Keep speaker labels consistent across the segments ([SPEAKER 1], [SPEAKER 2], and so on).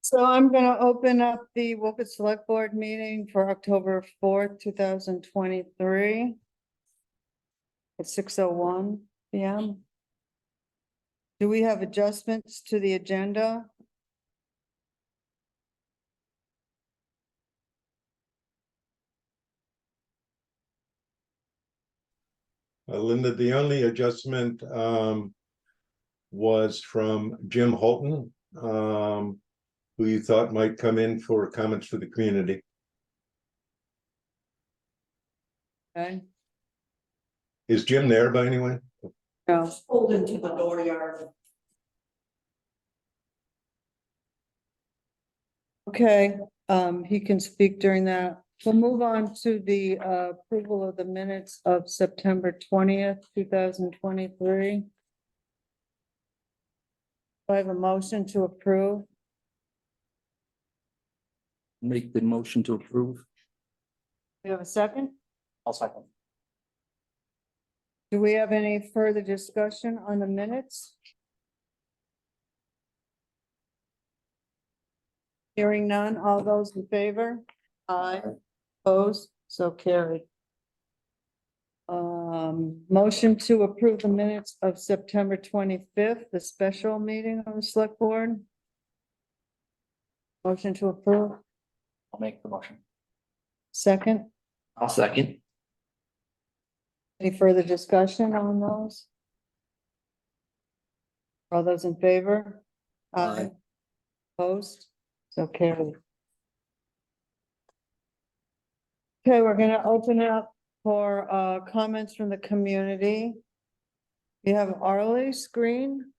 [SPEAKER 1] So I'm gonna open up the Wolcott Select Board meeting for October 4th, 2023. At 6:01 p.m. Do we have adjustments to the agenda?
[SPEAKER 2] Linda, the only adjustment was from Jim Holton, who you thought might come in for comments for the community.
[SPEAKER 1] Okay.
[SPEAKER 2] Is Jim there by any way?
[SPEAKER 1] No.
[SPEAKER 3] Pulled into the dooryard.
[SPEAKER 1] Okay, he can speak during that. We'll move on to the approval of the minutes of September 20th, 2023. I have a motion to approve.
[SPEAKER 4] Make the motion to approve.
[SPEAKER 1] We have a second?
[SPEAKER 4] I'll second.
[SPEAKER 1] Do we have any further discussion on the minutes? Hearing none, all those in favor? Aye. Opposed, so carried. Motion to approve the minutes of September 25th, the special meeting of the select board. Motion to approve,
[SPEAKER 4] I'll make the motion.
[SPEAKER 1] second.
[SPEAKER 4] I'll second.
[SPEAKER 1] Any further discussion on those? All those in favor?
[SPEAKER 4] Aye.
[SPEAKER 1] Opposed, so carried. Okay, we're gonna open it up for comments from the community. You have Arlie screen.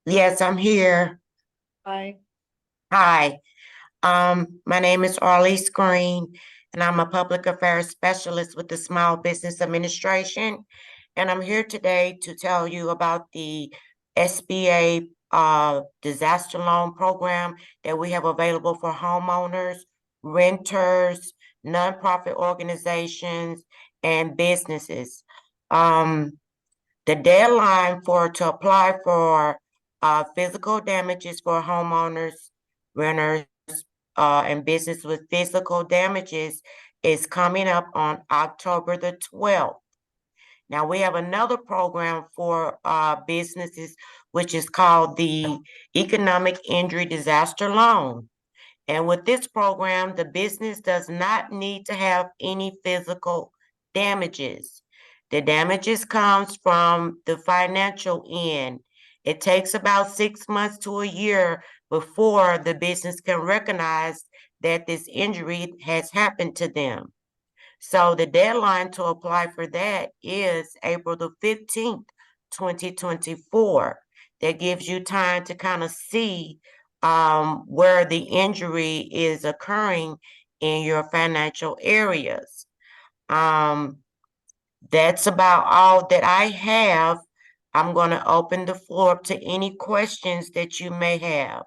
[SPEAKER 5] Yes, I'm here.
[SPEAKER 1] Hi.
[SPEAKER 5] Hi. My name is Arlise Green, and I'm a public affairs specialist with the Small Business Administration. And I'm here today to tell you about the SBA disaster loan program that we have available for homeowners, renters, nonprofit organizations, and businesses. The deadline to apply for physical damages for homeowners, renters, and business with physical damages is coming up on October the 12th. Now we have another program for businesses, which is called the Economic Injury Disaster Loan. And with this program, the business does not need to have any physical damages. The damages comes from the financial end. It takes about 6 months to a year before the business can recognize that this injury has happened to them. So the deadline to apply for that is April the 15th, 2024. That gives you time to kind of see where the injury is occurring in your financial areas. That's about all that I have. I'm going to open the floor up to any questions that you may have.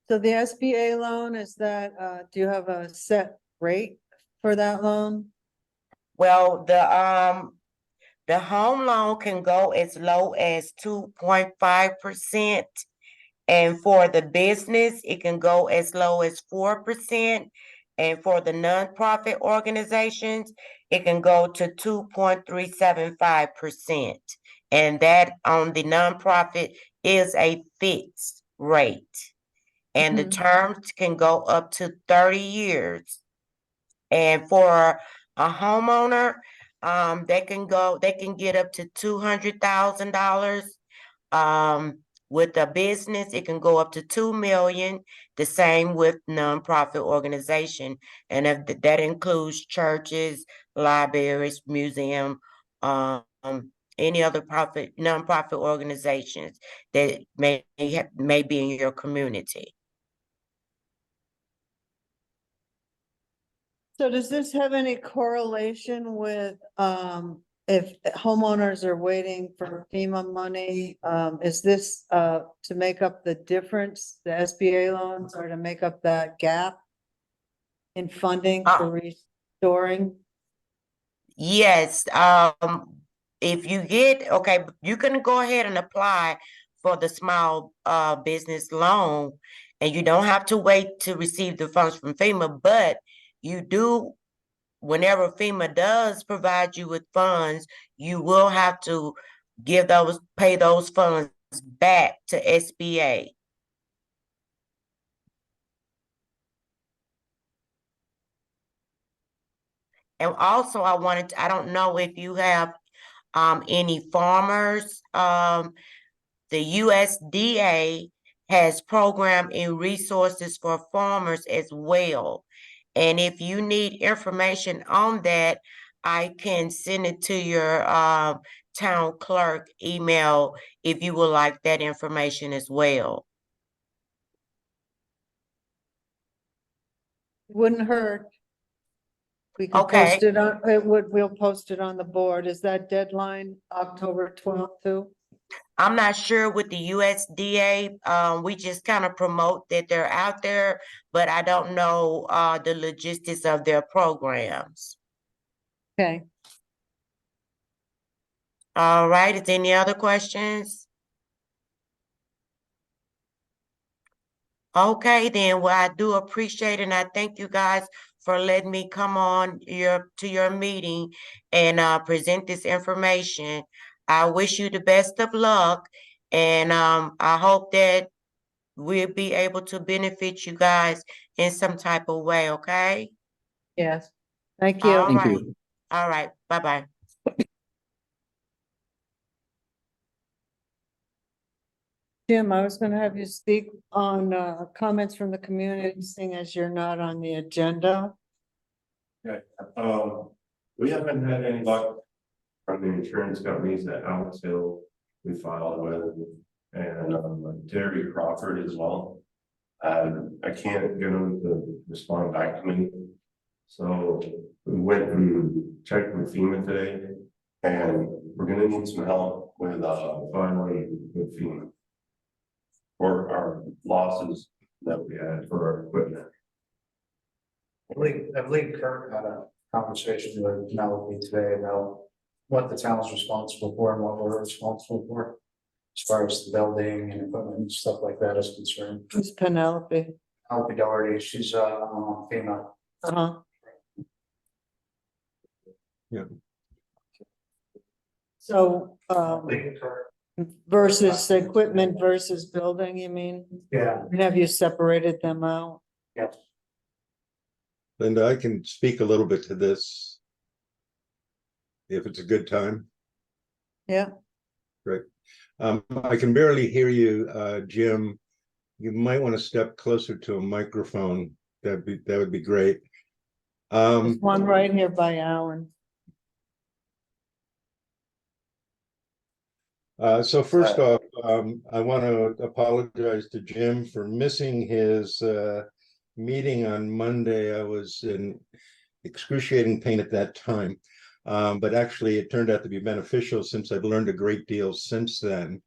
[SPEAKER 1] So the SBA loan, is that, do you have a set rate for that loan?
[SPEAKER 5] Well, the home loan can go as low as 2.5%. And for the business, it can go as low as 4%. And for the nonprofit organizations, it can go to 2.375%. And that on the nonprofit is a fixed rate. And the terms can go up to 30 years. And for a homeowner, they can get up to $200,000. With a business, it can go up to 2 million. The same with nonprofit organization, and if that includes churches, libraries, museum, any other nonprofit organizations that may be in your community.
[SPEAKER 1] So does this have any correlation with, if homeowners are waiting for FEMA money, is this, to make up the difference, the SBA loans, or to make up that gap in funding
[SPEAKER 5] Ah.
[SPEAKER 1] for restoring?
[SPEAKER 5] Yes, if you get, okay, you can go ahead and apply for the small business loan. And you don't have to wait to receive the funds from FEMA, but you do, whenever FEMA does provide you with funds, you will have to pay those funds back to SBA. And also I don't know if you have any farmers, the USDA has program and resources for farmers as well. And if you need information on that, I can send it to your town clerk email if you would like that information as well.
[SPEAKER 1] Wouldn't hurt. We could
[SPEAKER 5] Okay.
[SPEAKER 1] post it on, we'll post it on the board. Is that deadline October 12th too?
[SPEAKER 5] I'm not sure with the USDA, we just kind of promote that they're out there, but I don't know the logistics of their programs.
[SPEAKER 1] Okay,
[SPEAKER 5] All right, is there any other questions? Okay, then, well, I do appreciate it, and I thank you guys for letting me come on to your meeting and present this information. I wish you the best of luck, and I hope that we'll be able to benefit you guys in some type of way, okay?
[SPEAKER 1] yes. Thank you.
[SPEAKER 5] All
[SPEAKER 4] Thank
[SPEAKER 5] right.
[SPEAKER 4] you.
[SPEAKER 5] All right, bye-bye.
[SPEAKER 1] Jim, I was gonna have you speak on comments from the community, seeing as you're not on the agenda.
[SPEAKER 6] Okay, we haven't had any luck from the insurance companies that Alex Hill we filed with, and Terry Crawford as well. I can't get them to respond back to me. So we went and checked with FEMA today, and we're gonna need some help with filing with FEMA for our losses that we had for our equipment.
[SPEAKER 7] I believe Kurt had a conversation with Melody today about what the town's responsible for and what we're responsible for. As far as the building and equipment and stuff like that is concerned.
[SPEAKER 1] Who's Penelope?
[SPEAKER 7] Alfie Doherty, she's on FEMA.
[SPEAKER 1] Uh-huh.
[SPEAKER 2] Yeah.
[SPEAKER 1] So,
[SPEAKER 7] I think Kurt,
[SPEAKER 1] versus equipment versus building, you mean?
[SPEAKER 7] yeah,
[SPEAKER 1] Have you separated them out?
[SPEAKER 7] yes.
[SPEAKER 2] Linda, I can speak a little bit to this. If it's a good time.
[SPEAKER 1] Yeah,
[SPEAKER 2] I can barely hear you, Jim. You might want to step closer to a microphone. That would be great.
[SPEAKER 1] there's one right here by Alan.
[SPEAKER 2] So first off, I want to apologize to Jim for missing his meeting on Monday. I was in excruciating pain at that time. But actually it turned out to be beneficial since I've learned a great deal since then.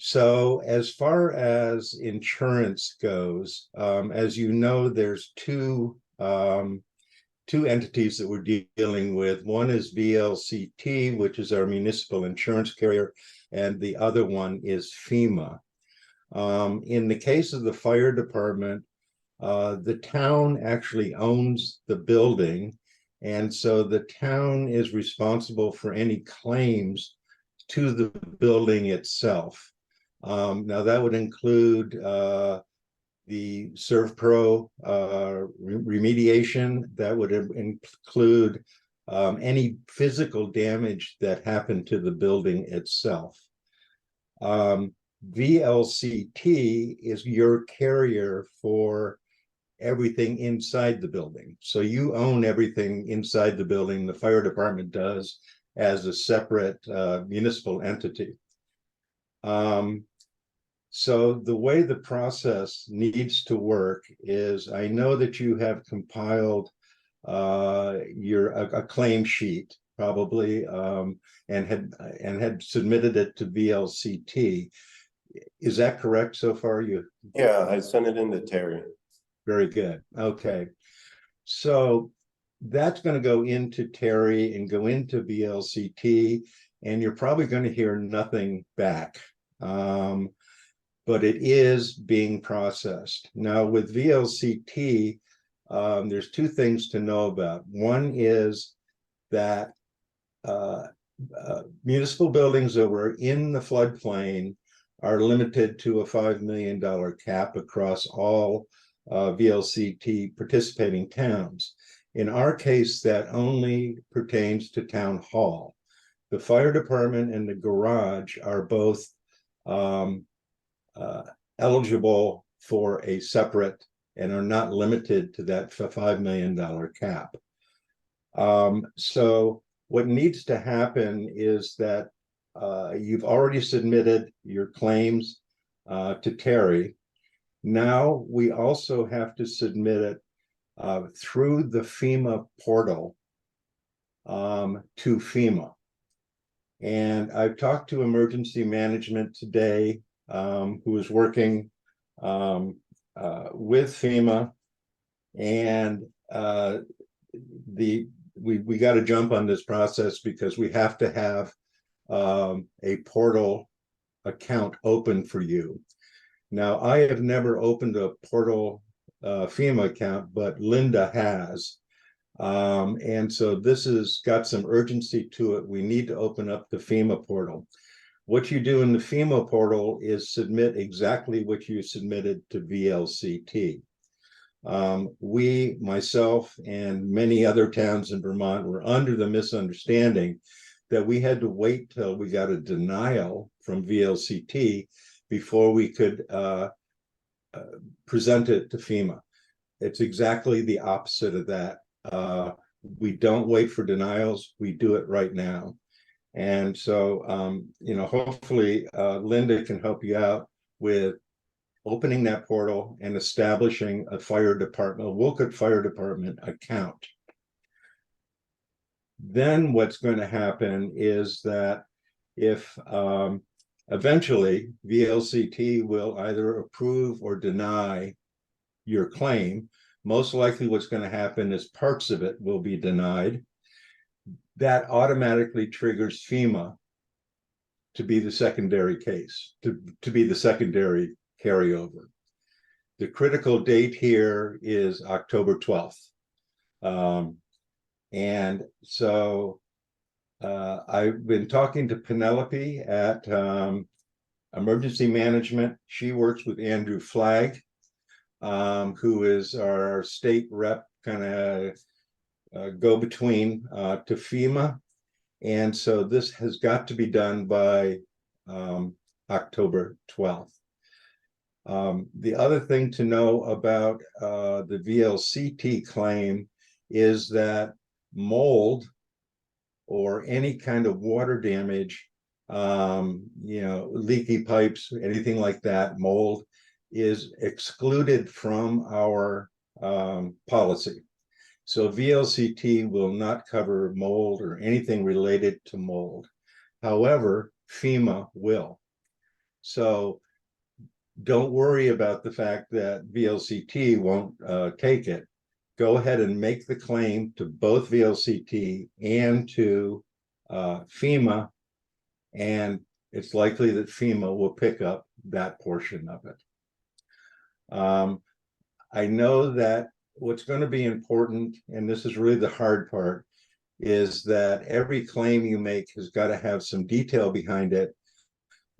[SPEAKER 2] So as far as insurance goes, as you know, there's two entities that we're dealing with. One is VLCT, which is our municipal insurance carrier, and the other one is FEMA. In the case of the fire department, the town actually owns the building, and so the town is responsible for any claims to the building itself. Now that would include the ServPro remediation. That would include any physical damage that happened to the building itself. VLCT is your carrier for everything inside the building. So you own everything inside the building. The fire department does as a separate municipal entity. So the way the process needs to work is, I know that you have compiled a claim sheet probably, and had submitted it to VLCT. Is that correct so far?
[SPEAKER 6] Yeah, I sent it in to Terry.
[SPEAKER 2] Very good. Okay. So that's going to go into Terry and go into VLCT, and you're probably going to hear nothing back. But it is being processed. Now with VLCT, there's two things to know about. One is that municipal buildings that were in the floodplain are limited to a $5 million cap across all VLCT participating towns. In our case, that only pertains to town hall. The fire department and the garage are both eligible for a separate and are not limited to that $5 million cap. So what needs to happen is that you've already submitted your claims to Terry. Now we also have to submit it through the FEMA portal to FEMA. And I've talked to emergency management today, who is working with FEMA, and we got to jump on this process because we have to have a portal account open for you. Now, I have never opened a portal FEMA account, but Linda has. And so this has got some urgency to it. We need to open up the FEMA portal. What you do in the FEMA portal is submit exactly what you submitted to VLCT. We, myself, and many other towns in Vermont were under the misunderstanding that we had to wait till we got a denial from VLCT before we could present it to FEMA. It's exactly the opposite of that. We don't wait for denials, we do it right now. And so, you know, hopefully Linda can help you out with opening that portal and establishing a fire department, a Wolcott Fire Department account. Then what's going to happen is that if eventually VLCT will either approve or deny your claim, most likely what's going to happen is parts of it will be denied. That automatically triggers FEMA to be the secondary case, to be the secondary carryover. The critical date here is October 12th. And so I've been talking to Penelope at Emergency Management. She works with Andrew Flagg, who is our state rep, kind of go-between to FEMA. And so this has got to be done by October 12th. The other thing to know about the VLCT claim is that mold or any kind of water damage, you know, leaky pipes, anything like that, mold is excluded from our policy. So VLCT will not cover mold or anything related to mold. However, FEMA will. So don't worry about the fact that VLCT won't take it. Go ahead and make the claim to both VLCT and to FEMA, and it's likely that FEMA will pick up that portion of it. I know that what's going to be important, and this is really the hard part, is that every claim you make has got to have some detail behind it.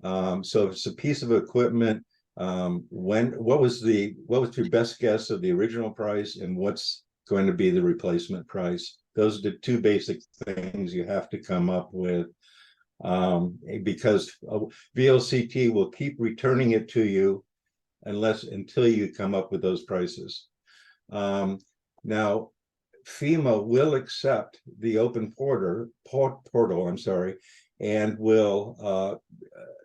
[SPEAKER 2] So if it's a piece of equipment, what was your best guess of the original price and what's going to be the replacement price? Those are the two basic things you have to come up with, because VLCT will keep returning it to you until you come up with those prices. Now, FEMA will accept the open portal, I'm sorry, and will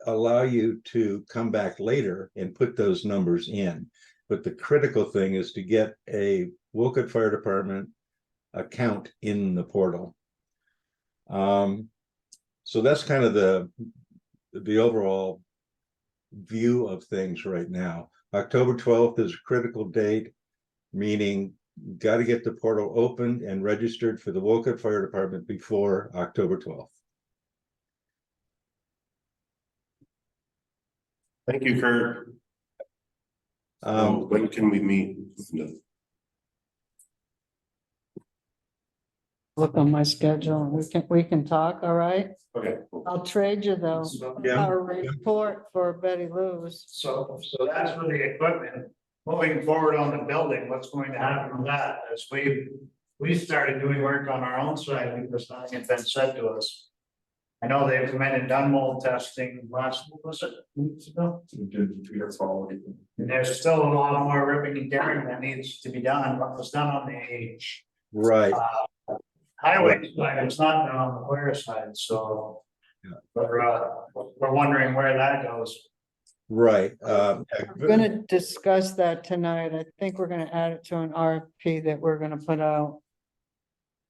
[SPEAKER 2] allow you to come back later and put those numbers in. But the critical thing is to get a Wolcott Fire Department account in the portal. So that's kind of the overall view of things right now. October 12th is a critical date. meaning got to get the portal opened and registered for the Wolcott Fire Department before October 12th.
[SPEAKER 6] Thank you, Kurt. When can we meet?
[SPEAKER 1] Look on my schedule, we can talk, all right?
[SPEAKER 6] Okay.
[SPEAKER 1] I'll trade you though,
[SPEAKER 2] Yeah.
[SPEAKER 1] our report for Betty Lou's.
[SPEAKER 7] So that's for the equipment. Moving forward on the building, what's going to happen with that? As we started doing work on our own side because nothing had been said to us. I know they've come in and done mold testing last, was it, weeks ago? And there's still a lot more ripping and tearing that needs to be done. What was done on the
[SPEAKER 2] Right.
[SPEAKER 7] highway side, it's not done on the fire side, so.
[SPEAKER 2] Yeah.
[SPEAKER 7] We're wondering where that goes.
[SPEAKER 2] Right.
[SPEAKER 1] We're gonna discuss that tonight. I think we're gonna add it to an RFP that we're gonna put out.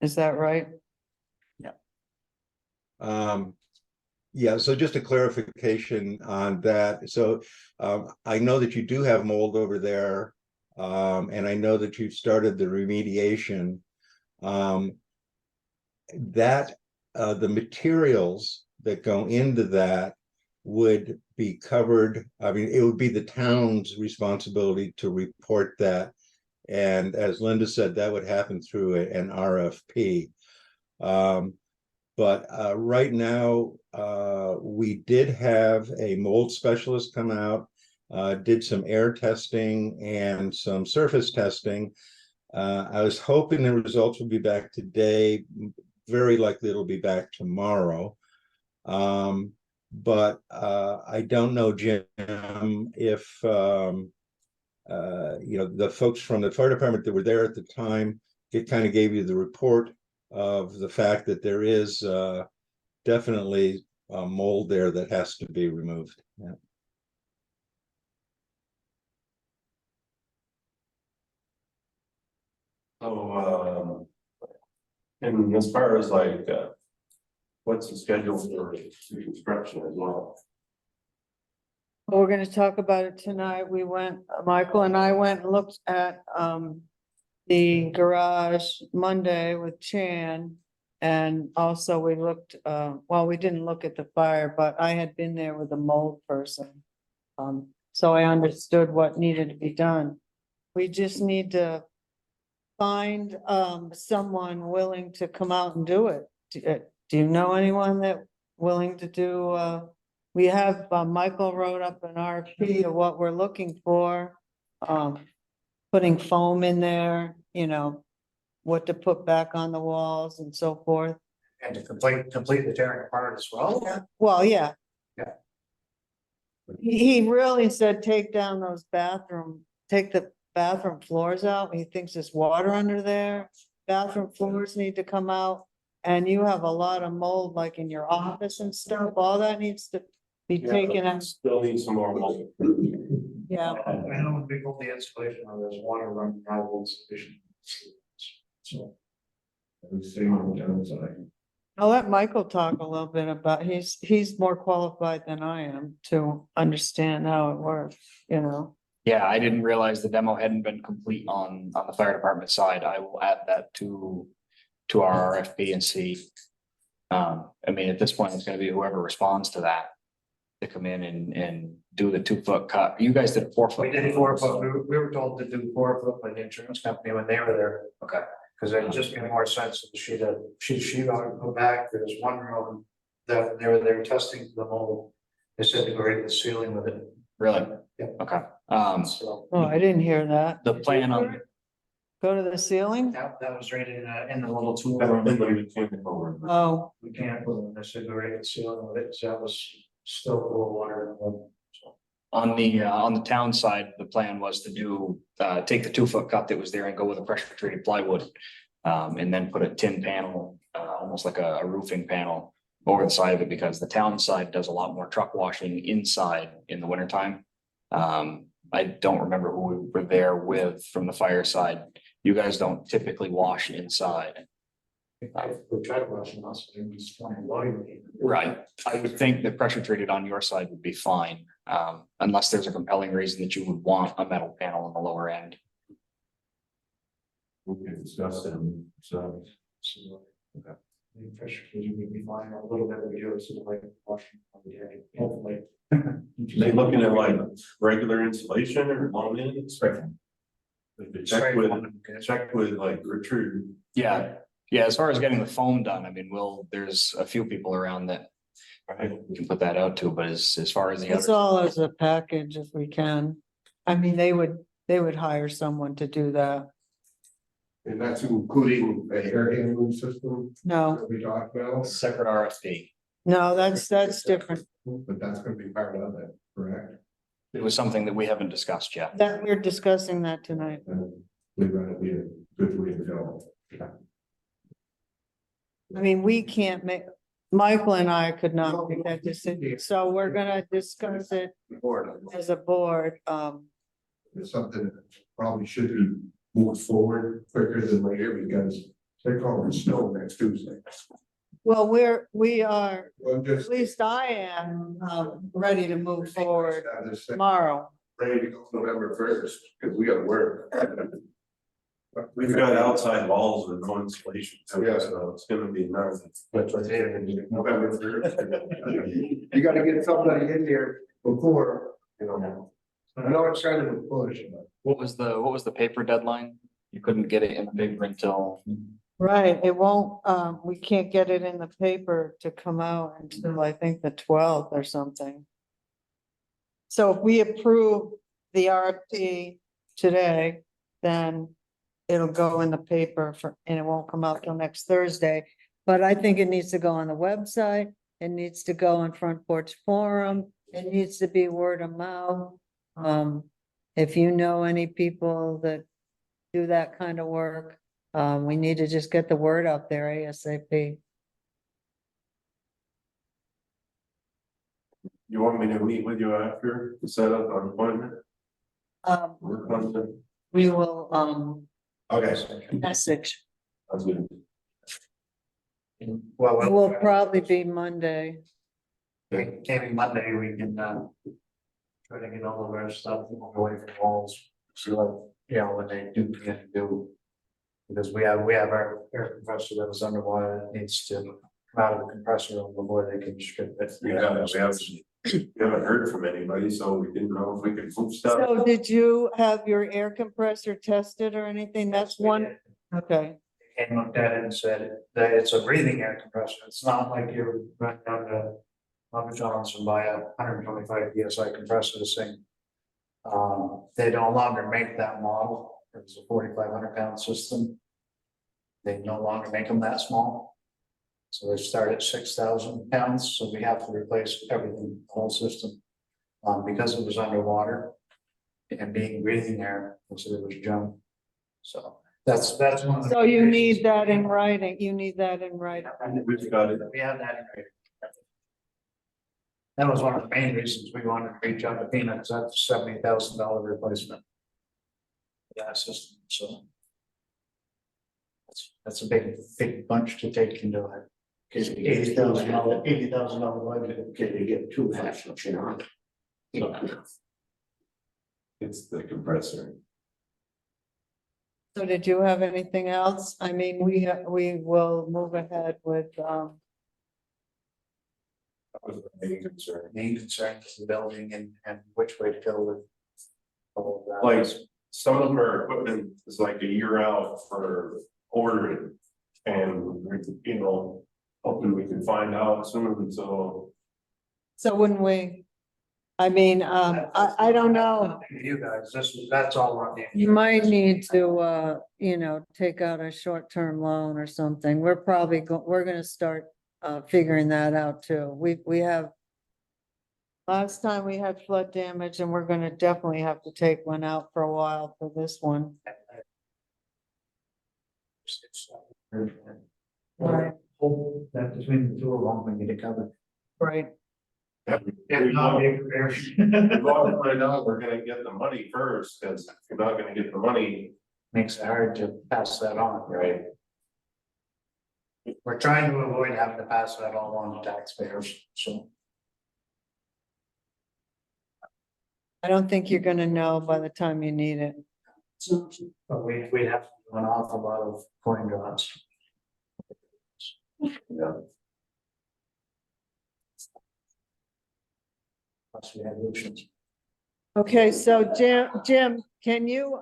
[SPEAKER 1] Is that right?
[SPEAKER 2] Yeah, so just a clarification on that. So I know that you do have mold over there. And I know that you've started the remediation. That the materials that go into that would be covered. I mean, it would be the town's responsibility to report that. And as Linda said, that would happen through an RFP. But right now, we did have a mold specialist come out, did some air testing and some surface testing. I was hoping the results would be back today. Very likely it'll be back tomorrow. But I don't know, Jim, if you know, the folks from the fire department that were there at the time, it kind of gave you the report of the fact that there is definitely mold there that has to be removed. Yeah.
[SPEAKER 6] So, and as far as like, what's the schedule for construction as well?
[SPEAKER 1] Well, we're gonna talk about it tonight. We went, Michael and I went and looked at the garage Monday with Chan. And also we looked, well, we didn't look at the fire, but I had been there with a mold person. So I understood what needed to be done. We just need to find someone willing to come out and do it. Do you know anyone that willing to do, we have, Michael wrote up an RFP of what we're looking for. Putting foam in there, you know, what to put back on the walls and so forth.
[SPEAKER 7] And to complete the tearing apart as well.
[SPEAKER 1] Well, yeah.
[SPEAKER 7] Yeah.
[SPEAKER 1] He really said, take down those take the bathroom floors out. He thinks there's water under there. Bathroom floors need to come out. And you have a lot of mold like in your office and stuff. All that needs to be taken out.
[SPEAKER 6] Still need some more mold.
[SPEAKER 1] Yeah.
[SPEAKER 7] I know when we built the installation of this water running out of installation. So.
[SPEAKER 1] I'll let Michael talk a little bit about, he's more qualified than I am to understand how it works, you know?
[SPEAKER 4] Yeah, I didn't realize the demo hadn't been complete on the fire department side. I will add that to our RFP and see. I mean, at this point, it's gonna be whoever responds to that to come in and do the 2-foot cut. You guys did a 4-foot.
[SPEAKER 7] We did 4 foot, we were told to do 4 foot by the insurance company when they were there.
[SPEAKER 4] Okay.
[SPEAKER 7] Cause it just made more sense to sheet on go back. There's one room that they were testing the mold. They said to go right to the ceiling with it.
[SPEAKER 4] Really?
[SPEAKER 7] Yeah.
[SPEAKER 4] Okay.
[SPEAKER 7] So
[SPEAKER 1] Oh, I didn't hear that.
[SPEAKER 4] The plan on,
[SPEAKER 1] Go to the ceiling?
[SPEAKER 7] that was right in the little tool room.
[SPEAKER 1] Oh,
[SPEAKER 7] We can't put them, they said go right to the ceiling with it, so that was still full of water. So,
[SPEAKER 4] on the town side, the plan was to do, take the 2-foot cut that was there and go with a pressure treated plywood. And then put a tin panel, almost like a roofing panel over the side of it, because the town side does a lot more truck washing inside in the wintertime. I don't remember who we were there with from the fire side. You guys don't typically wash inside.
[SPEAKER 7] we tried washing us, and it's fine, water.
[SPEAKER 4] Right. I would think that pressure treated on your side would be fine, unless there's a compelling reason that you would want a metal panel on the lower end.
[SPEAKER 6] we can discuss them, so.
[SPEAKER 7] Pressure would be fine, a little bit of you, so like, hopefully.
[SPEAKER 6] They looking at like regular insulation or blown in? Check with like Richard.
[SPEAKER 4] Yeah, yeah, as far as getting the foam done, I mean, there's a few people around that we can put that out to, but as far as the
[SPEAKER 1] It's
[SPEAKER 4] other,
[SPEAKER 1] all as a package if we can. I mean, they would hire someone to do that.
[SPEAKER 8] And that's including a air handling system
[SPEAKER 1] No,
[SPEAKER 8] that we talked about,
[SPEAKER 4] separate RFP.
[SPEAKER 1] no, that's different.
[SPEAKER 8] but that's gonna be part of it, correct?
[SPEAKER 4] It was something that we haven't discussed yet.
[SPEAKER 1] That, we're discussing that tonight.
[SPEAKER 8] And we're gonna be a good way to go.
[SPEAKER 1] I mean, we can't make, Michael and I could not make that decision, so we're gonna discuss it as a board.
[SPEAKER 8] It's something that probably should be moved forward quicker than later because they're calling snow next Tuesday.
[SPEAKER 1] Well, we are,
[SPEAKER 8] Well,
[SPEAKER 1] at
[SPEAKER 8] just.
[SPEAKER 1] least I am, ready to move forward
[SPEAKER 8] Just
[SPEAKER 1] tomorrow.
[SPEAKER 8] ready to go November 1st, because we gotta work.
[SPEAKER 6] We've got outside walls with no insulation,
[SPEAKER 8] Yeah.
[SPEAKER 6] so it's gonna be nice.
[SPEAKER 8] November 1st. You gotta get somebody in there before, you know. I know it's kind of a push, but.
[SPEAKER 4] What was the paper deadline? You couldn't get it in the paper until,
[SPEAKER 1] Right, it won't, we can't get it in the paper to come out until I think the 12th or something. So if we approve the RFP today, then it'll go in the paper and it won't come out till next Thursday. But I think it needs to go on the website, it needs to go on Front Porch Forum, it needs to be word of mouth. If you know any people that do that kind of work, we need to just get the word out there ASAP.
[SPEAKER 6] You want me to meet with you after to set up an appointment? Work on it?
[SPEAKER 1] We will,
[SPEAKER 6] Okay.
[SPEAKER 1] message.
[SPEAKER 6] That's good.
[SPEAKER 1] It will probably be Monday.
[SPEAKER 7] Maybe Monday, we can, try to get all of our stuff away from walls, so like, you know, when they do begin to do. Because we have our air compressor that was underwater, that needs to come out of the compressor room before they can strip it.
[SPEAKER 6] We haven't heard from anybody, so we didn't know if we could move stuff.
[SPEAKER 1] So did you have your air compressor tested or anything? That's one, okay,
[SPEAKER 7] Came looked at it and said that it's a breathing air compressor, it's not like you're running down to Robert Johnson and buy a 125 PSI compressor to sing. They no longer make that model, it was a 4,500 pound system. They no longer make them that small. So they start at 6,000 pounds, so we have to replace everything, the whole system. Because it was underwater and being breathing air, so it was junk. So that's one of the.
[SPEAKER 1] so you need that in writing, you need that in writing.
[SPEAKER 6] We've got it.
[SPEAKER 7] We have that in writing. That was one of the main reasons we wanted to reach out to Phoenix, that's $70,000 replacement. For that system, so. That's a big bunch to take into it. $80,000 budget.
[SPEAKER 8] Can you get two national channel?
[SPEAKER 6] It's the compressor.
[SPEAKER 1] So did you have anything else? I mean, we will move ahead with,
[SPEAKER 6] That was the main concern.
[SPEAKER 7] Main concern is the building and which way to go with. All of that.
[SPEAKER 6] Like, some of our equipment is like a year out for ordering. And, you know, hoping we can find out soon, so.
[SPEAKER 1] so wouldn't we? I mean, I don't know.
[SPEAKER 7] You guys, that's all on you.
[SPEAKER 1] You might need to, you know, take out a short-term loan or something. We're probably we're gonna start, figuring that out too. We have. Last time we had flood damage and we're gonna definitely have to take one out for a while for this one. Right.
[SPEAKER 7] Hope that between the two of them, we get it covered.
[SPEAKER 1] Right.
[SPEAKER 7] If not,
[SPEAKER 6] We want to find out, we're gonna get the money first, because if you're not gonna get the money,
[SPEAKER 7] makes it hard to pass that on.
[SPEAKER 6] right?
[SPEAKER 7] We're trying to avoid having to pass that all on to taxpayers, so.
[SPEAKER 1] I don't think you're gonna know by the time you need it.
[SPEAKER 7] But we have to do an awful lot of coin drops.
[SPEAKER 6] Yeah.
[SPEAKER 7] Plus we have options.
[SPEAKER 1] Okay, so Jim, can you,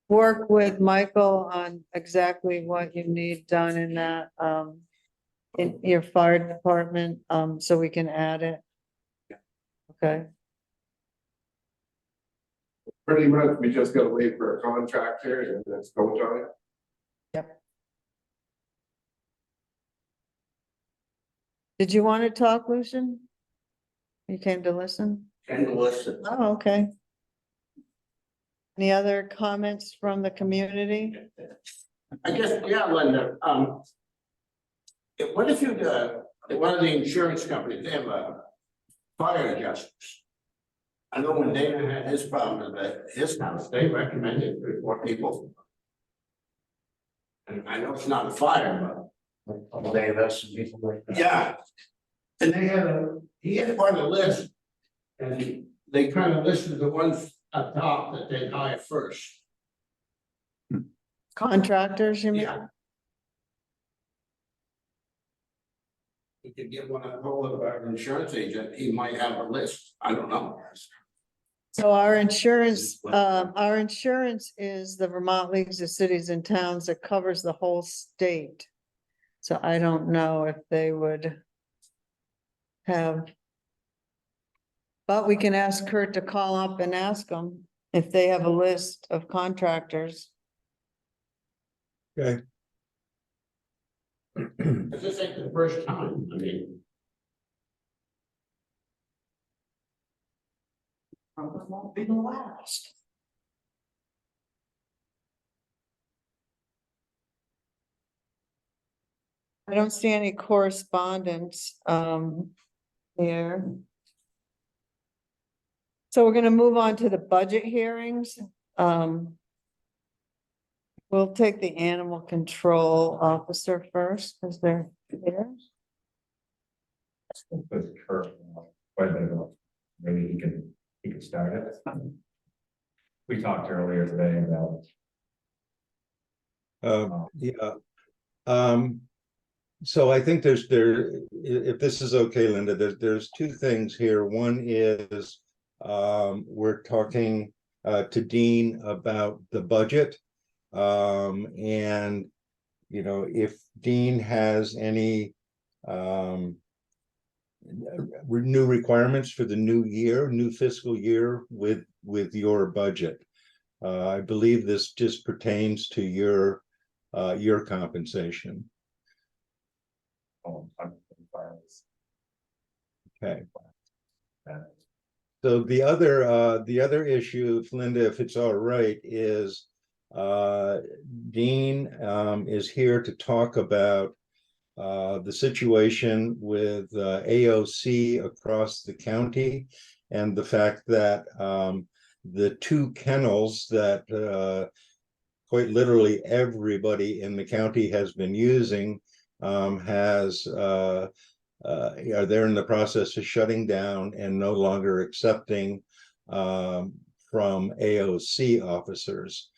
[SPEAKER 1] work with Michael on exactly what you need done in that, in your fire department, so we can add it? Okay,
[SPEAKER 8] Pretty much, we just gotta wait for a contractor and that's go on it.
[SPEAKER 1] did you want to talk, Lucian? You came to listen?
[SPEAKER 8] And listen.
[SPEAKER 1] Oh, okay. Any other comments from the community?
[SPEAKER 9] I guess, yeah, Linda, what if you, one of the insurance companies, they have fire adjusters. I know when David had his problem at his house, they recommended 3 or 4 people. And I know it's not a fire,
[SPEAKER 7] Davis and people like
[SPEAKER 9] but
[SPEAKER 7] that.
[SPEAKER 9] yeah. And he had quite a list. And they kind of listed the ones up top that they'd hire first.
[SPEAKER 1] Contractors, you mean?
[SPEAKER 9] Yeah. We could give one a hold of our insurance agent, he might have a list, I don't know.
[SPEAKER 1] So our insurance is the Vermont Leagues of Cities and Towns that covers the whole state. So I don't know if they would have. But we can ask Kurt to call up and ask them if they have a list of contractors.
[SPEAKER 2] Okay.
[SPEAKER 9] Cause this ain't the first time, I mean.
[SPEAKER 3] Probably won't be the last.
[SPEAKER 1] I don't see any correspondence, here. So we're gonna move on to the budget hearings. We'll take the animal control officer first, because they're here.
[SPEAKER 6] With Kurt, quite a bit ago. Maybe he can start it. We talked earlier today about.
[SPEAKER 2] Yeah. So I think if this is okay, Linda, there's 2 things here. One is, we're talking to Dean about the budget. And, you know, if Dean has any new requirements for the new fiscal year with your budget. I believe this just pertains to your compensation. Okay. So the other issue, Linda, if it's all right, is Dean is here to talk about the situation with AOC across the county, and the fact that the 2 kennels that quite literally everybody in the county has been using are they're in the process of shutting down and no longer accepting from AOC officers.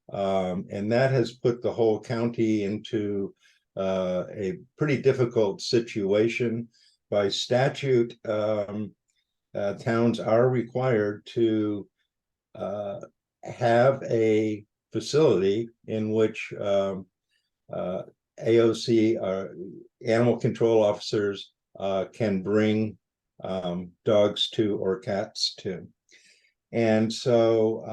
[SPEAKER 2] And that has put the whole county into a pretty difficult situation. By statute, towns are required to have a facility in which AOC, animal control officers, can bring dogs to or cats to. And so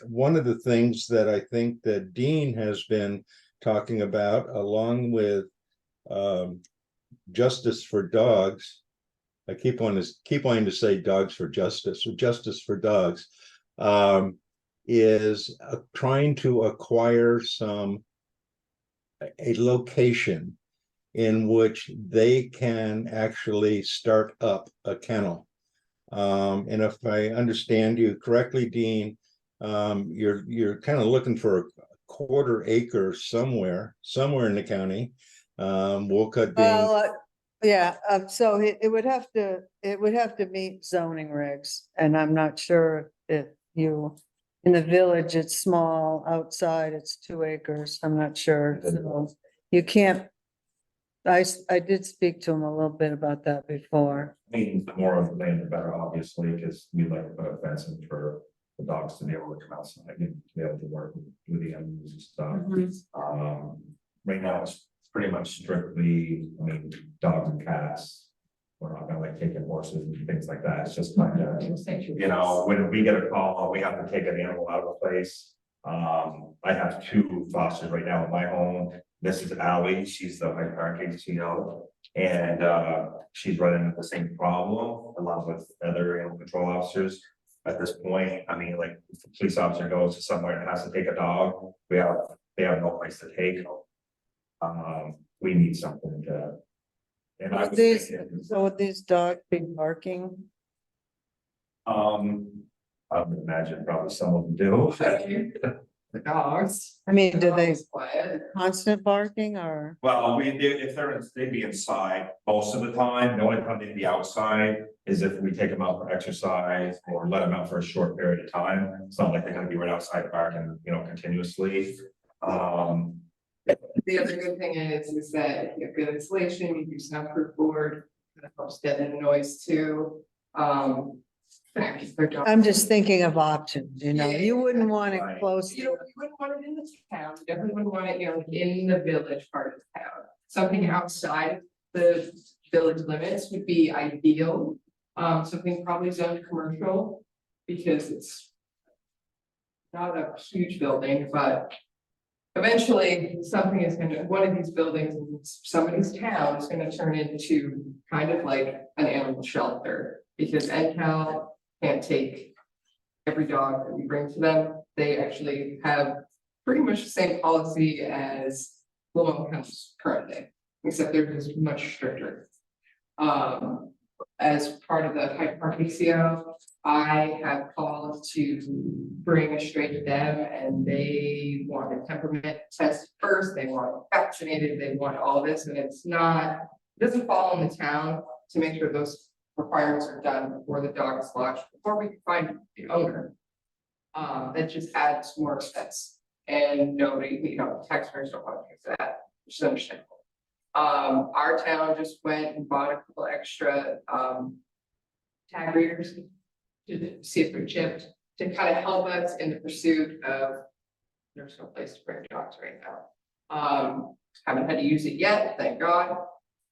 [SPEAKER 2] one of the things that I think that Dean has been talking about, along with Justice for Dogs, I keep wanting to say Dogs for Justice or Justice for Dogs, is trying to acquire a location in which they can actually start up a kennel. And if I understand you correctly, Dean, you're kind of looking for a 1/4 acre somewhere in the county. Wolcott being.
[SPEAKER 1] Well, yeah, so it would have to meet zoning regs, and I'm not sure if you in the village, it's small, outside it's 2 acres, I'm not sure, so you can't. I did speak to him a little bit about that before.
[SPEAKER 6] I mean, the more of the land, the better, obviously, because we like to put a fence in for the dogs to be able to come outside and to be able to work with the animals and stuff. Right now, it's pretty much strictly, I mean, dogs and cats. We're not gonna like taking horses and things like that. It's just kind of, you know, when we get a call, we have to take an animal out of the place. I have 2 fosters right now in my home. This is Ally, she's the Hyde Park ACO, and she's running into the same problem along with other animal control officers. At this point, I mean, like, if the police officer goes to somewhere and has to take a dog, they have no place to take them. We need something to. And I was
[SPEAKER 1] These,
[SPEAKER 6] thinking,
[SPEAKER 1] so would these dogs be barking?
[SPEAKER 6] I would imagine probably some of them do.
[SPEAKER 3] The dogs.
[SPEAKER 1] I mean, do they
[SPEAKER 3] Quiet.
[SPEAKER 1] constant barking or?
[SPEAKER 6] Well, we do, if they'd be inside most of the time, the only time they'd be outside is if we take them out for exercise or let them out for a short period of time. It's not like they're gonna be right outside barking, you know, continuously.
[SPEAKER 3] The other good thing is that if you have good insulation, you do soundproof board, that helps deaden the noise too.
[SPEAKER 1] I'm just thinking of options, you know, you wouldn't want it
[SPEAKER 6] Right.
[SPEAKER 1] close.
[SPEAKER 3] You wouldn't want it in the town, you definitely wouldn't want it, in the village part of town. Something outside the village limits would be ideal. Something probably zoned commercial, because it's not a huge building, but eventually something is one of these buildings in somebody's town is gonna turn into kind of like an animal shelter. Because NCAL can't take every dog that we bring to them. They actually have pretty much the same policy as Plymouth County's currently, except they're just much stricter. As part of the Hyde Park ACO, I have called to bring a stray to them, and they want a temperament test first, they want vaccinated, they want all this, and it doesn't fall on the town to make sure those requirements are done before the dog is lodged, before we can find the owner. That just adds more expense, and nobody, taxpayers don't want to pay for that, which is understandable. Our town just went and bought a couple extra tag readers to see if they're chipped, to kind of help us in the pursuit of, there's no place to bring dogs right now. Haven't had to use it yet, thank God.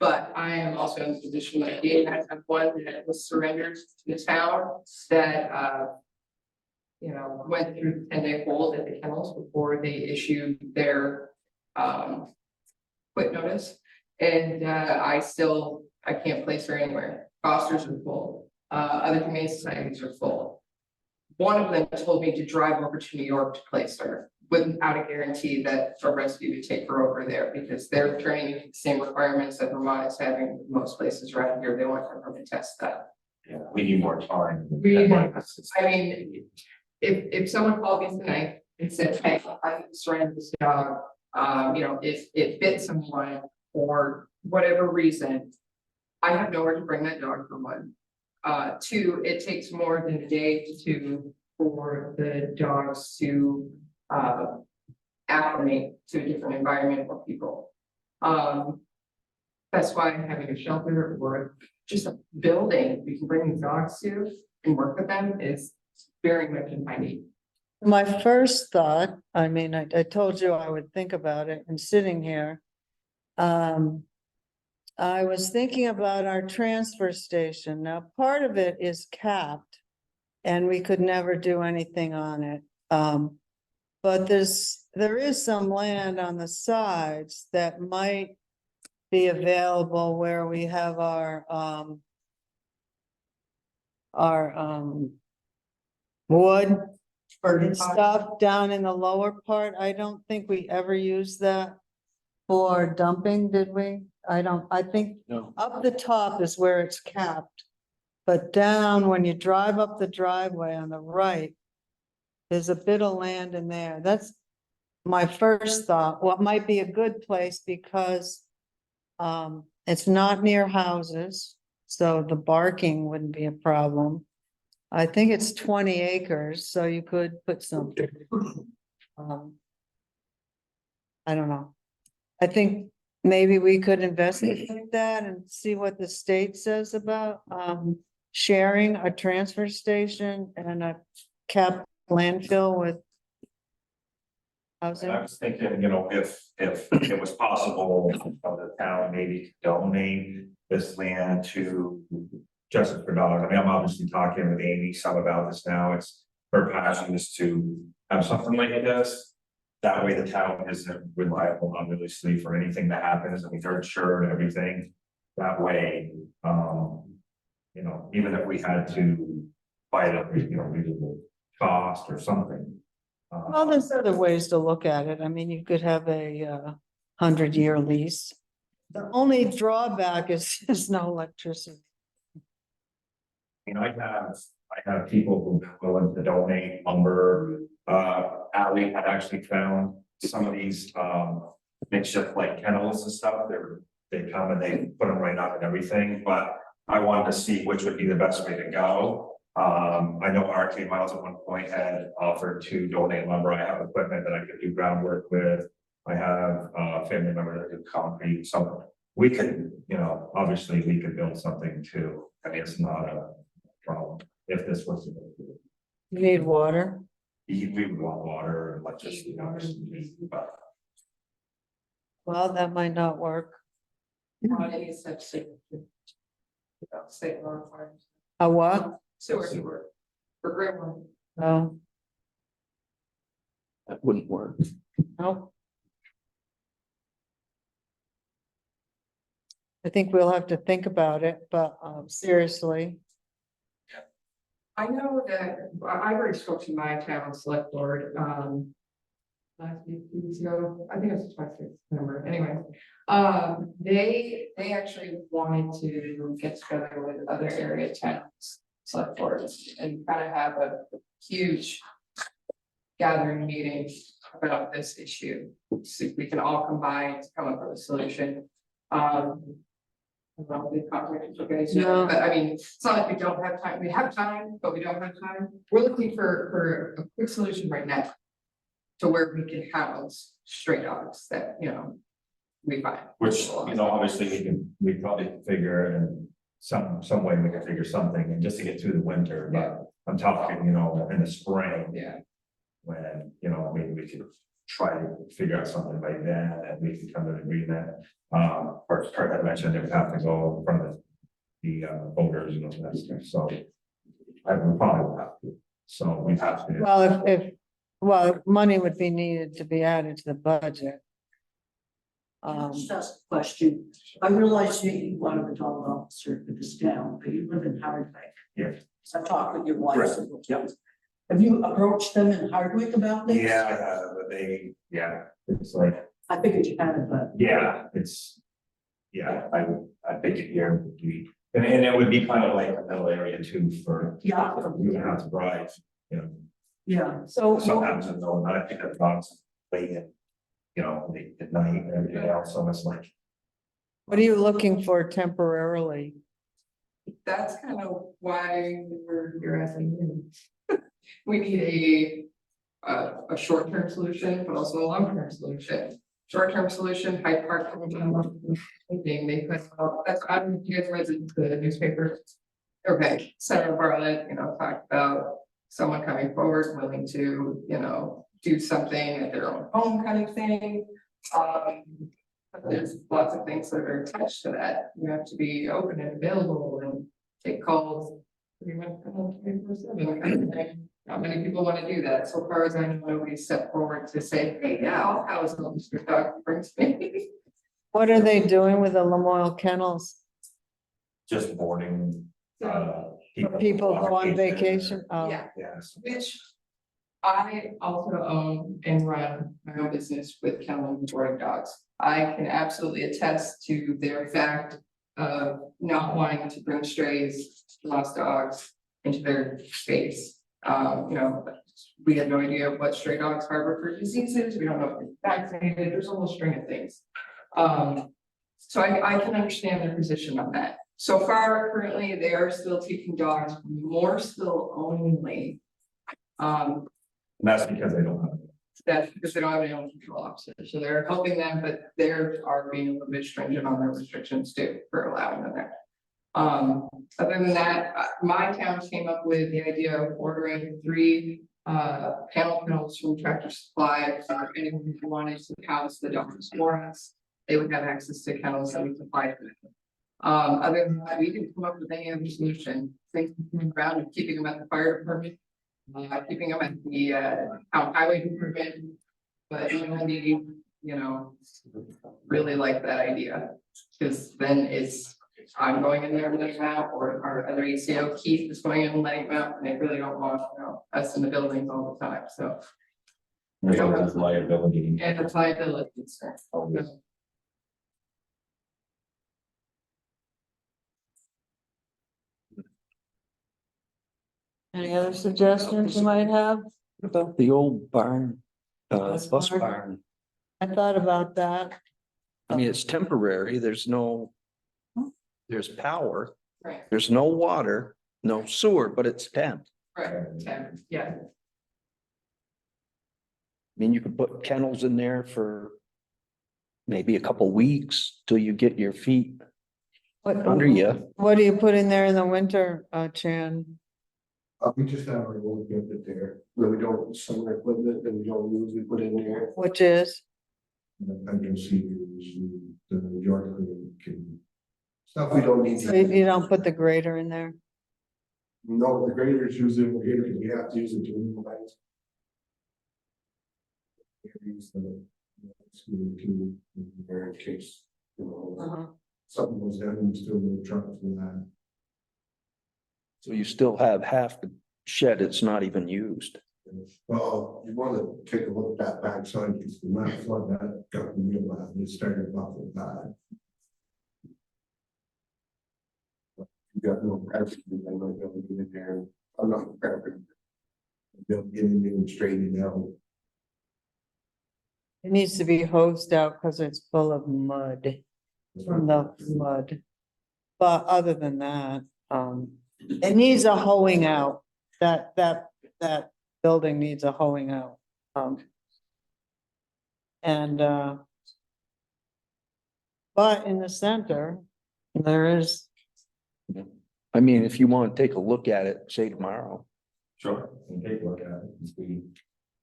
[SPEAKER 3] But I am also in the position that I have one that was surrendered to the town that went through the 10-day hold at the kennels before they issued their quit notice. And I can't place her anywhere. Fosters are full. Other humane societies are full. One of them told me to drive over to New York to place her without a guarantee that a rescue would take her over there, because they're turning into the same requirements that Vermont is having in most places around here. They want them to test that.
[SPEAKER 6] Yeah, we need more time.
[SPEAKER 3] We need more. I mean, if someone called me tonight and said, hey, I surrendered this dog, if it bit someone for whatever reason, I have nowhere to bring that dog for one. 2, it takes more than a day to 2 for the dogs to acclimate to a different environment or people. That's why having a shelter or just a building we can bring these dogs to and work with them is very much in my need.
[SPEAKER 1] My first thought, I mean, I told you I would think about it, and sitting here. I was thinking about our transfer station. Now, part of it is capped. And we could never do anything on it. But there is some land on the sides that might be available where we have our wood and stuff down in the lower part. I don't think we ever used that for dumping, did we? I think up the top is where it's capped. But down, when you drive up the driveway on the right, there's a bit of land in there. That's my first thought. What might be a good place, because it's not near houses, so the barking wouldn't be a problem. I think it's 20 acres, so you could put some. I don't know. I think maybe we could investigate that and see what the state says about, sharing a transfer station and a capped landfill with housing.
[SPEAKER 10] I was thinking, you know, if it was possible of the town maybe donate this land to Justice for Dogs. I mean, I'm obviously talking with Amy some about this now. It's her passion is to have something like this. That way the town isn't reliable, obviously, for anything that happens. I mean, they're insured and everything. That way, you know, even if we had to buy it at, you know, reasonable cost or something.
[SPEAKER 1] Well, there's other ways to look at it. I mean, you could have a 100-year lease. The only drawback is no electricity.
[SPEAKER 10] You know, I have people who've been willing to donate lumber. Ally had actually found some of these makeshift like kennels and stuff. They come and they put them right up and everything, but I wanted to see which would be the best way to go. I know RK Miles at one point had offered to donate lumber. I have equipment that I could do groundwork with. I have a family member that did concrete, so we could, you know, obviously we could build something too. I mean, it's not a problem if this was.
[SPEAKER 1] You need water.
[SPEAKER 10] We would want water and electricity, obviously, but
[SPEAKER 1] Well, that might not work.
[SPEAKER 3] On any such signature. State law requires
[SPEAKER 1] A what?
[SPEAKER 3] sewer. For Greenland.
[SPEAKER 1] No,
[SPEAKER 9] That wouldn't work.
[SPEAKER 1] no. I think we'll have to think about it, but seriously.
[SPEAKER 3] I know that, I already spoke to my town select board, last few weeks ago, I think it was the 26th number, anyway. They actually wanted to get together with other area towns, select boards, and kind of have a huge gathering meeting about this issue. So we can all combine to come up with a solution. I don't know if they've contacted you guys yet,
[SPEAKER 1] No.
[SPEAKER 3] but I mean, it's not like we don't have time, we have time, but we don't have time. We're looking for a quick solution right now. To where we can house stray dogs that, you know, we find.
[SPEAKER 10] which, you know, obviously we probably can figure in some way we can figure something and just to get through the winter, but I'm talking, you know, in the spring.
[SPEAKER 3] Yeah.
[SPEAKER 10] When, you know, maybe we could try to figure out something by then and we can come to an agreement. First, Kurt had mentioned they would have to go in front of the voters and all that stuff, so. I would probably have to, so we have to.
[SPEAKER 1] Well, money would be needed to be added to the budget.
[SPEAKER 11] Just ask a question. I realize you want to be a dog officer for this town, but you live in Hardwick.
[SPEAKER 10] Yeah.
[SPEAKER 11] So I talked with your wife.
[SPEAKER 10] Right.
[SPEAKER 11] several times. Have you approached them in Hardwick about this?
[SPEAKER 10] Yeah, I have, but it's like,
[SPEAKER 11] I figured you had, but
[SPEAKER 10] yeah, it's. Yeah, I think it here would be, and it would be kind of like a middle area too for.
[SPEAKER 11] yeah,
[SPEAKER 10] You would have to drive, you know,
[SPEAKER 11] yeah.
[SPEAKER 1] So
[SPEAKER 10] sometimes in the middle of the night, I think that dogs late in, you know, late at night and everything else, so it's like.
[SPEAKER 1] what are you looking for temporarily?
[SPEAKER 3] That's kind of why you're asking me. We need a short-term solution, but also a long-term solution. Short-term solution, Hyde Park. They put out, that's, I don't know if you guys read the newspaper. Okay, Senator Bartlett, you know, talked about someone coming forward willing to, you know, do something at their own home kind of thing. But there's lots of things that are attached to that. You have to be open and available and take calls. Pretty much 24/7 kind of thing. Not many people want to do that. So far as I know, nobody stepped forward to say, hey, yeah, I'll house a Mr. Dog brings me.
[SPEAKER 1] What are they doing with the Lamoille kennels?
[SPEAKER 10] Just boarding,
[SPEAKER 1] People go on vacation? Oh.
[SPEAKER 3] Yeah,
[SPEAKER 10] Yes.
[SPEAKER 3] which I also own and run my own business with kennel and boarding dogs. I can absolutely attest to their fact of not wanting to bring strays, lost dogs into their space. You know, we have no idea what stray dogs harbor for diseases. We don't know if they're vaccinated. There's a whole string of things. So I can understand their position on that. So far, currently, they are still taking dogs, more still only.
[SPEAKER 10] And that's because they don't have.
[SPEAKER 3] That's because they don't have any animal control officers, so they're helping them, but they are being a little bit stringent on their restrictions too, for allowing them there. Other than that, my town came up with the idea of ordering 3 panel kennels from Tractor Supply for anyone who wanted to house the dogs for us. They would have access to kennels that we supplied for them. Other than that, we didn't come up with any other solution, things around and keeping them at the fire department. Keeping them at the highway department, but really like that idea. Because then I'm going in there and letting them out, or our other ACO Keith is going in and letting them out, and they really don't want, us in the buildings all the time, so.
[SPEAKER 10] There's liability.
[SPEAKER 3] And it's liability, so.
[SPEAKER 1] Any other suggestions you might have?
[SPEAKER 12] About the old barn,
[SPEAKER 1] Bus
[SPEAKER 12] bus
[SPEAKER 1] barn?
[SPEAKER 12] barn.
[SPEAKER 1] I thought about that.
[SPEAKER 12] I mean, it's temporary. There's there's power,
[SPEAKER 3] Right,
[SPEAKER 12] there's no water, no sewer, but it's temp.
[SPEAKER 3] right, yeah.
[SPEAKER 12] I mean, you could put kennels in there for maybe a couple weeks till you get your feet under you.
[SPEAKER 1] What do you put in there in the winter, Chan?
[SPEAKER 8] We just have our old equipment there, where we don't, summer equipment that we don't use, we put in there.
[SPEAKER 1] Which is,
[SPEAKER 8] I can see the York can. Stuff we don't need.
[SPEAKER 1] so you don't put the grader in there?
[SPEAKER 8] No, the graders usually we're here because we have to use it to move lines. Use the. There in case, something goes down, and still need a truck for that.
[SPEAKER 12] So you still have half the shed, it's not even used.
[SPEAKER 8] Well, you wanna take a look at that backside, because the last flood that got real bad, it started off with that. You got no everything, I might be able to get in there, I'm not prepared. They'll get in there and straighten it out.
[SPEAKER 1] It needs to be hosed out because it's full of mud, from the mud. But other than that, it needs a hoeing out. That building needs a hoeing out. But in the center, there is,
[SPEAKER 12] I mean, if you want to take a look at it, say tomorrow.
[SPEAKER 10] Sure, and take a look at it and see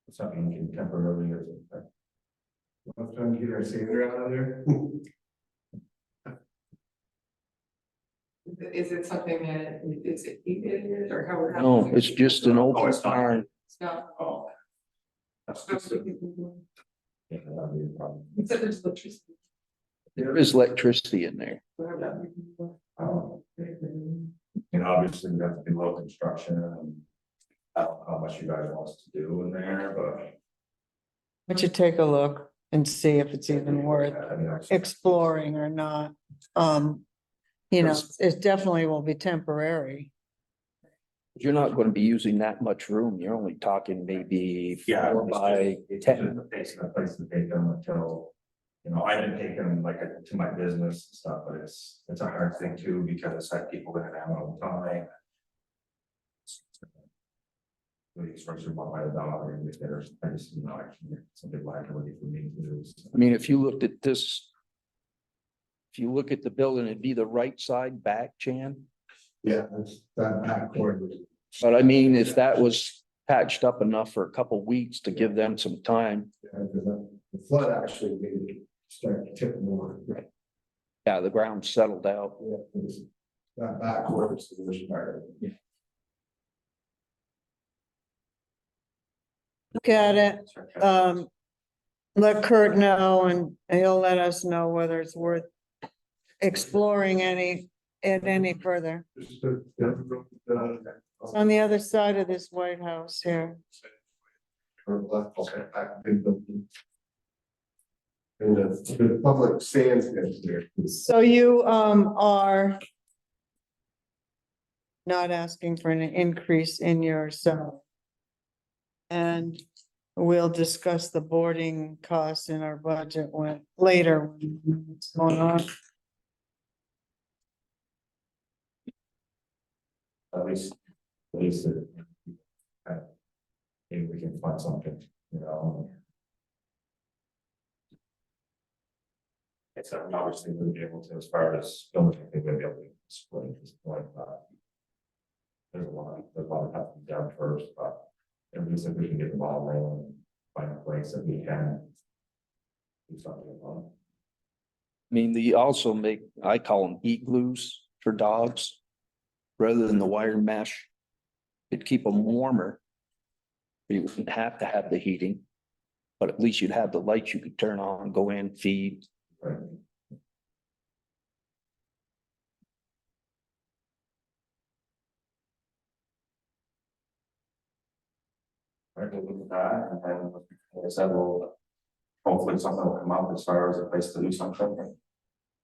[SPEAKER 10] if something we can temporarily or something.
[SPEAKER 8] I'm trying to get our sander out of there.
[SPEAKER 3] Is it something that, is it heated or how?
[SPEAKER 12] No, it's just an open
[SPEAKER 10] it's not.
[SPEAKER 12] barn.
[SPEAKER 3] It's not.
[SPEAKER 10] Oh. That's just. Yeah, that'd be a problem.
[SPEAKER 3] Except there's electricity.
[SPEAKER 12] There is electricity in there.
[SPEAKER 10] Obviously, we have to do low construction and. I don't know how much you guys want us to do in there, but.
[SPEAKER 1] but you take a look and see if it's even worth
[SPEAKER 10] I mean,
[SPEAKER 1] exploring or not. It definitely will be temporary.
[SPEAKER 12] You're not going to be using that much room. You're only talking maybe
[SPEAKER 10] Yeah.
[SPEAKER 12] 4 by
[SPEAKER 10] It's
[SPEAKER 12] 10.
[SPEAKER 10] just a place to take them until, I didn't take them like to my business and stuff, but it's a hard thing too, because I had people that have all the time. Really structured one by the dog, and if there's, I just, it's a big liability for me to do.
[SPEAKER 12] I mean, if you looked at this, if you look at the building, it'd be the right side back, Chan.
[SPEAKER 8] Yeah, that's that back corner.
[SPEAKER 12] But I mean, if that was patched up enough for a couple weeks to give them some time,
[SPEAKER 8] The flood actually made it start to tip more.
[SPEAKER 12] yeah, the ground settled out.
[SPEAKER 8] Yeah, that back corner is the worst part.
[SPEAKER 1] Look at it, let Kurt know and he'll let us know whether it's worth exploring any further. It's on the other side of this White House here.
[SPEAKER 8] Turn left, okay, back big building. And the public stands there.
[SPEAKER 1] So you are not asking for an increase in your salary. And we'll discuss the boarding costs in our budget later. What's going on?
[SPEAKER 10] At least, maybe we can find something, you know. It's obviously we'll be able to, as far as building, I think we'll be able to split at this point, but. There's a lot that has to be done first, but at least if we can get the ball rolling, find a place that we can. Do something about.
[SPEAKER 12] I mean, they also make, I call them igloos for dogs, rather than the wire mesh. It'd keep them warmer. You wouldn't have to have the heating, but at least you'd have the lights you could turn on, go in, feed.
[SPEAKER 10] Right. Right, we'll look at that, and then, like I said, we'll, hopefully something will come up as far as a place to do something.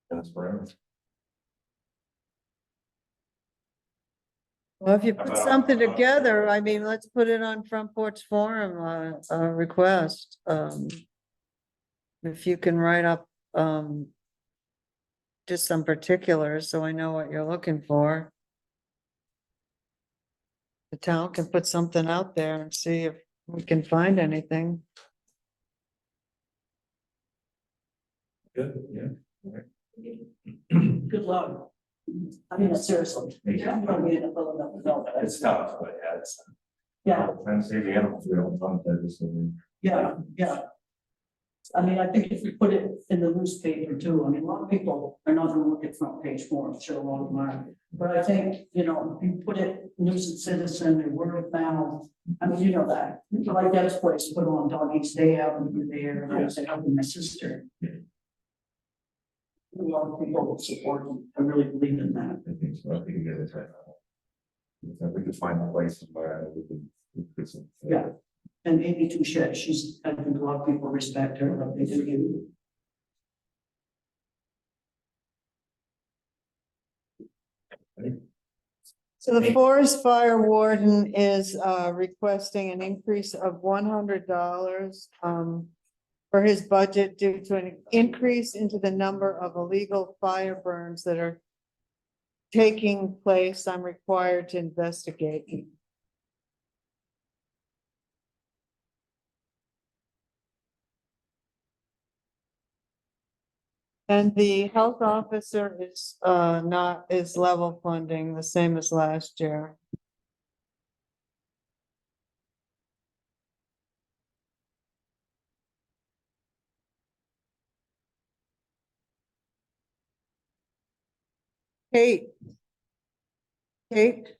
[SPEAKER 10] In the spring.
[SPEAKER 1] Well, if you put
[SPEAKER 10] About-
[SPEAKER 1] something together, I mean, let's put it on Front Porch Forum, request. If you can write up, just some particulars, so I know what you're looking for. The town can put something out there and see if we can find anything.
[SPEAKER 10] Good, yeah.
[SPEAKER 11] Good luck. I mean, seriously. I'm gonna be in a building up with all that.
[SPEAKER 10] It's tough, but yeah, it's.
[SPEAKER 11] Yeah,
[SPEAKER 10] Trying to save the animals, we don't want that, just.
[SPEAKER 11] yeah, yeah. I mean, I think if we put it in the newspaper too, I mean, a lot of people are not gonna look at front page forums, sure, a lot of them. But I think, you know, if you put it news and citizen and word of mouth, I mean, you know that. Like Deb's place, put on Doggy's Day out and you're there, and I was helping my sister. A lot of people will support them. I really believe in that.
[SPEAKER 10] I think so, I think you get it right. If we could find a place where we could.
[SPEAKER 11] Yeah. And Amy Touchette, she's, I think a lot of people respect her, but they do.
[SPEAKER 1] So the forest fire warden is requesting an increase of $100 for his budget due to an increase into the number of illegal fire burns that are taking place. I'm required to investigate. And the health officer is is level funding, the same as last year. Kate. Kate,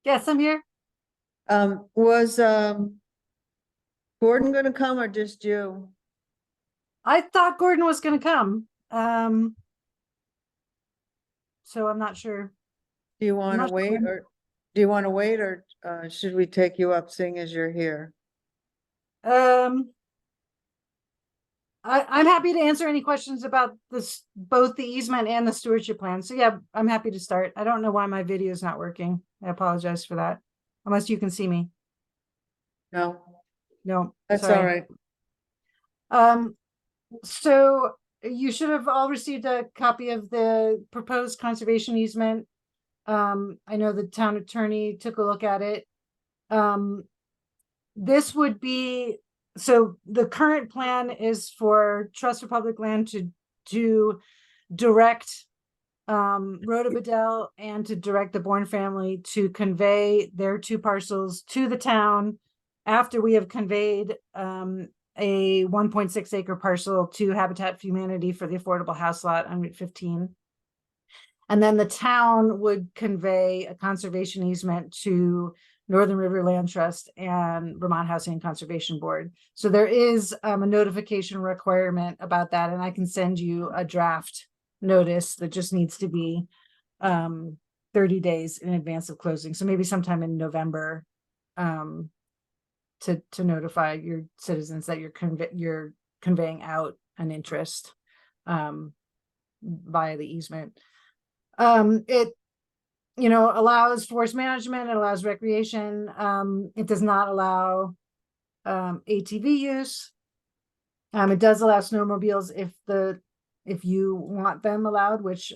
[SPEAKER 13] Yes, I'm here.
[SPEAKER 1] was Gordon gonna come or just you?
[SPEAKER 13] I thought Gordon was gonna come. So I'm not sure.
[SPEAKER 1] Do you wanna
[SPEAKER 13] not
[SPEAKER 1] wait
[SPEAKER 13] sure.
[SPEAKER 1] or, do you wanna wait or should we take you up seeing as you're here?
[SPEAKER 13] I'm happy to answer any questions about this, both the easement and the stewardship plan. So yeah, I'm happy to start. I don't know why my video is not working. I apologize for that. Unless you can see me.
[SPEAKER 1] No,
[SPEAKER 13] No,
[SPEAKER 1] that's
[SPEAKER 13] sorry.
[SPEAKER 1] all right.
[SPEAKER 13] So you should have all received a copy of the proposed conservation easement. I know the town attorney took a look at it. This would be, so the current plan is for Trust for Public Land to direct Rhoda Bedell and to direct the Bourne family to convey their 2 parcels to the town after we have conveyed a 1.6 acre parcel to Habitat for Humanity for the affordable house lot on Route 15. And then the town would convey a conservation easement to Northern River Land Trust and Vermont Housing and Conservation Board. So there is a notification requirement about that, and I can send you a draft notice that just needs to be 30 days in advance of closing. So maybe sometime in November to notify your citizens that you're conveying out an interest via the easement. It allows forest management, it allows recreation. It does not allow ATV use. It does allow snowmobiles if you want them allowed, which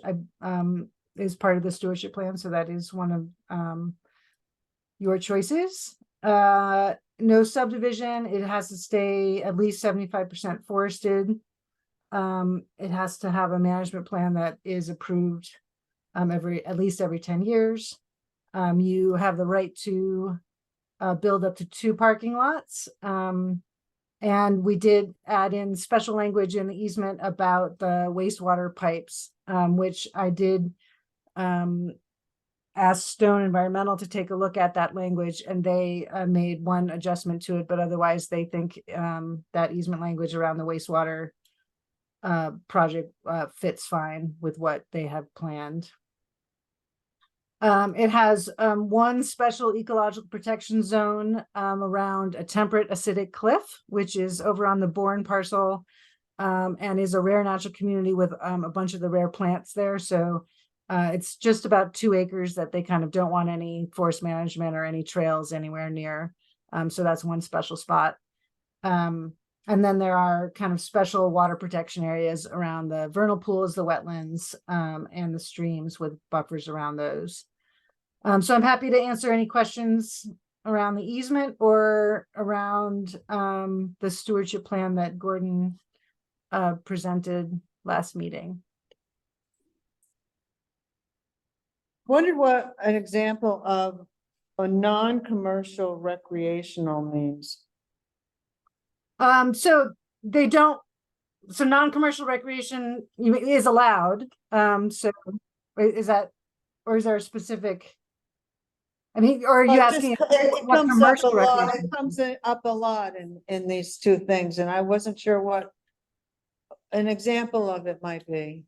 [SPEAKER 13] is part of the stewardship plan, so that is one of, your choices. No subdivision, it has to stay at least 75% forested. It has to have a management plan that is approved, at least every 10 years. You have the right to, build up to 2 parking lots. And we did add in special language in the easement about the wastewater pipes, which I did ask Stone Environmental to take a look at that language, and they made one adjustment to it, but otherwise they think that easement language around the wastewater project fits fine with what they have planned. It has 1 special ecological protection zone around a temperate acidic cliff, which is over on the Bourne parcel, and is a rare natural community with a bunch of the rare plants there. So it's just about 2 acres that they kind of don't want any forest management or any trails anywhere near. So that's 1 special spot. And then there are kind of special water protection areas around the vernal pools, the wetlands, and the streams with buffers around those. So I'm happy to answer any questions around the easement or around the stewardship plan that Gordon presented last meeting.
[SPEAKER 1] Wondered what an example of a non-commercial recreational means.
[SPEAKER 13] So they don't, so non-commercial recreation is allowed. So is that, or is there a specific? I mean, or are you
[SPEAKER 1] Well,
[SPEAKER 13] asking
[SPEAKER 1] it
[SPEAKER 13] what
[SPEAKER 1] comes up a
[SPEAKER 13] commercial
[SPEAKER 1] lot,
[SPEAKER 13] recreation?
[SPEAKER 1] it comes up a lot in these 2 things, and I wasn't sure what an example of it might be.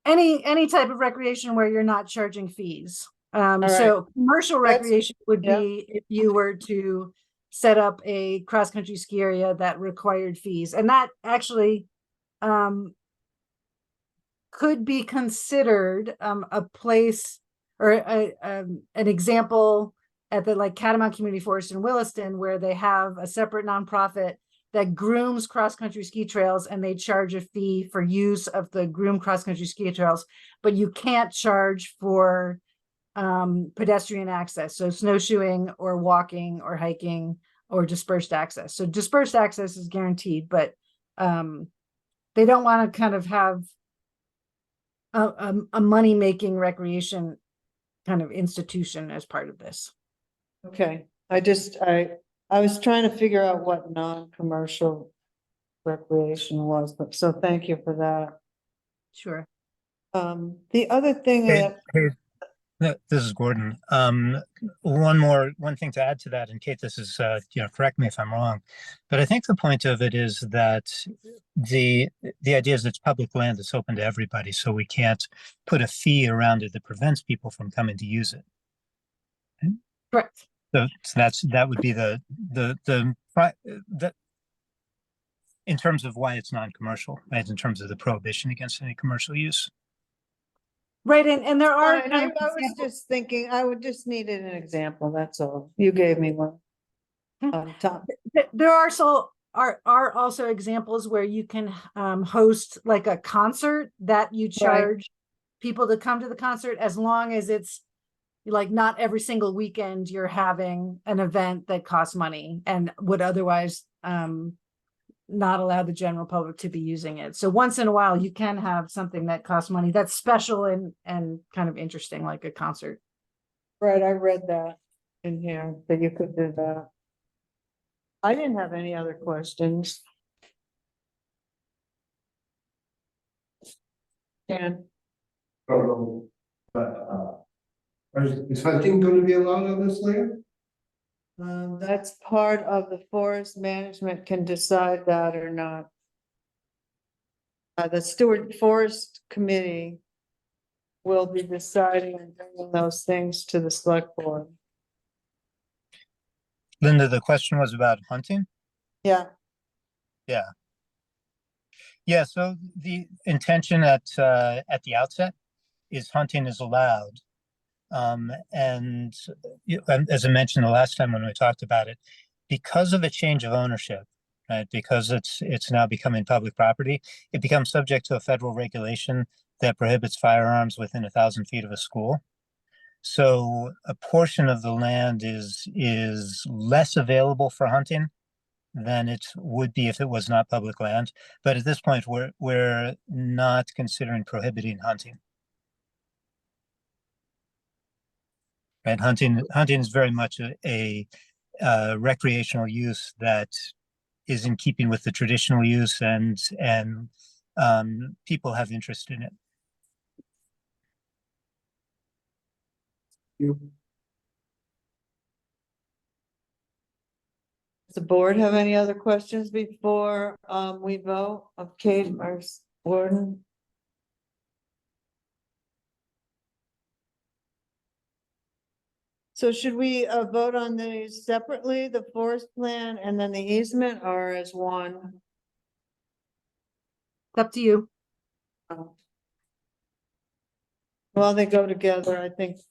[SPEAKER 13] Any type of recreation where you're not charging fees.
[SPEAKER 1] right.
[SPEAKER 13] So commercial
[SPEAKER 1] That's-
[SPEAKER 13] recreation would
[SPEAKER 1] yeah.
[SPEAKER 13] be if you were to set up a cross-country ski area that required fees, and that actually could be considered a place or an example at the like Catamount Community Forest in Williston, where they have a separate nonprofit that grooms cross-country ski trails, and they charge a fee for use of the groomed cross-country ski trails, but you can't charge for pedestrian access, so snowshoeing or walking or hiking or dispersed access. So dispersed access is guaranteed, but they don't want to kind of have a money-making recreation kind of institution as part of this.
[SPEAKER 1] Okay, I was trying to figure out what non-commercial recreation was, but so thank you for that.
[SPEAKER 13] Sure.
[SPEAKER 1] The other thing that,
[SPEAKER 14] This is Gordon. One thing to add to that, and Kate, this is, correct me if I'm wrong, but I think the point of it is that the idea is it's public land that's open to everybody, so we can't put a fee around it that prevents people from coming to use it.
[SPEAKER 13] Correct.
[SPEAKER 14] So that would be the in terms of why it's non-commercial, right? In terms of the prohibition against any commercial use.
[SPEAKER 13] Right, and there are
[SPEAKER 1] fine,
[SPEAKER 13] kind
[SPEAKER 1] I
[SPEAKER 13] of
[SPEAKER 1] was
[SPEAKER 13] examples.
[SPEAKER 1] just thinking, I would just needed an example, that's all. You gave me one. Tom,
[SPEAKER 13] There are also examples where you can host like a concert that you charge people to come to the concert, as long as it's like not every single weekend you're having an event that costs money and would otherwise not allow the general public to be using it. So once in a while you can have something that costs money that's special and kind of interesting, like a concert.
[SPEAKER 1] right, I read that in here, that you could do that. I didn't have any other questions. Dan?
[SPEAKER 8] But, is hunting gonna be allowed on this land?
[SPEAKER 1] That's part of the forest management can decide that or not. The Stewart Forest Committee will be deciding and bringing those things to the select board.
[SPEAKER 14] Linda, the question was about hunting?
[SPEAKER 1] Yeah,
[SPEAKER 14] Yeah, so the intention at the outset is hunting is allowed. And as I mentioned the last time when we talked about it, because of a change of ownership, right? Because it's now becoming public property, it becomes subject to a federal regulation that prohibits firearms within 1,000 feet of a school. So a portion of the land is less available for hunting than it would be if it was not public land. But at this point, we're not considering prohibiting hunting. Right, hunting is very much a recreational use that is in keeping with the traditional use, and people have interest in it.
[SPEAKER 1] Does the board have any other questions before we vote of Kate or Gordon? So should we vote on these separately, the forest plan and then the easement, or as one?
[SPEAKER 13] Up to you.
[SPEAKER 1] Well, they go together, I think.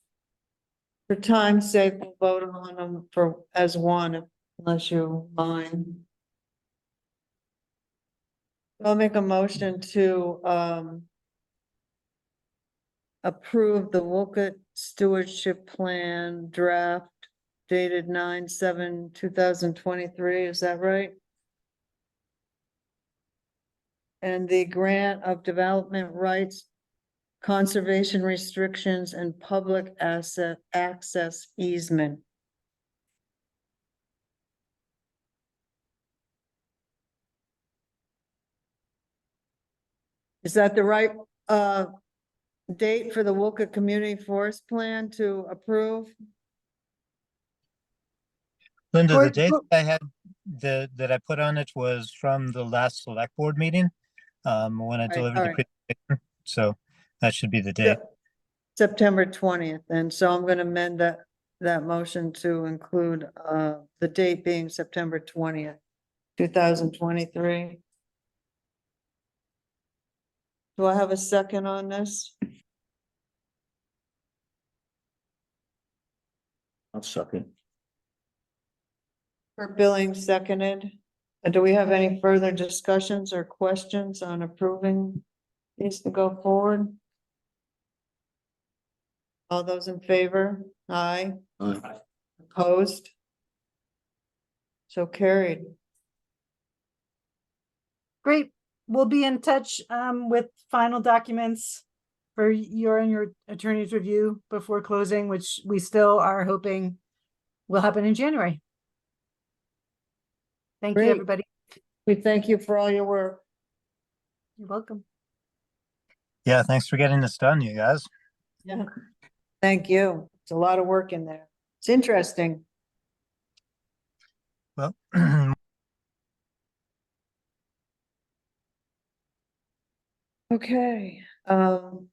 [SPEAKER 1] For time's sake, we'll vote on them as one, unless you mind. I'll make a motion to approve the Wolcott Stewardship Plan draft dated 9/7/2023, is that right? And the grant of development rights, conservation restrictions, and public asset access easement. Is that the right date for the Wolcott Community Forest Plan to approve?
[SPEAKER 14] Linda, the
[SPEAKER 13] Gordon,
[SPEAKER 14] date I had that I put on it was from the last select board meeting, when I delivered the presentation. So that should be the date.
[SPEAKER 1] September 20th, and so I'm gonna amend that motion to include the date being September 20th, 2023. Do I have a second on this?
[SPEAKER 12] I'll second.
[SPEAKER 1] For Billing seconded. Do we have any further discussions or questions on approving these to go forward? All those in favor? Aye.
[SPEAKER 12] Aye.
[SPEAKER 1] Opposed? So carried.
[SPEAKER 13] Great. We'll be in touch with final documents for your and your attorney's review before closing, which we still are hoping will happen in January. Thank you,
[SPEAKER 1] Great.
[SPEAKER 13] everybody.
[SPEAKER 1] We thank you for all your work.
[SPEAKER 13] You're welcome.
[SPEAKER 14] Yeah, thanks for getting this done, you guys.
[SPEAKER 1] Yeah. Thank you. It's a lot of work in there. It's interesting.
[SPEAKER 14] Well,
[SPEAKER 1] Okay, move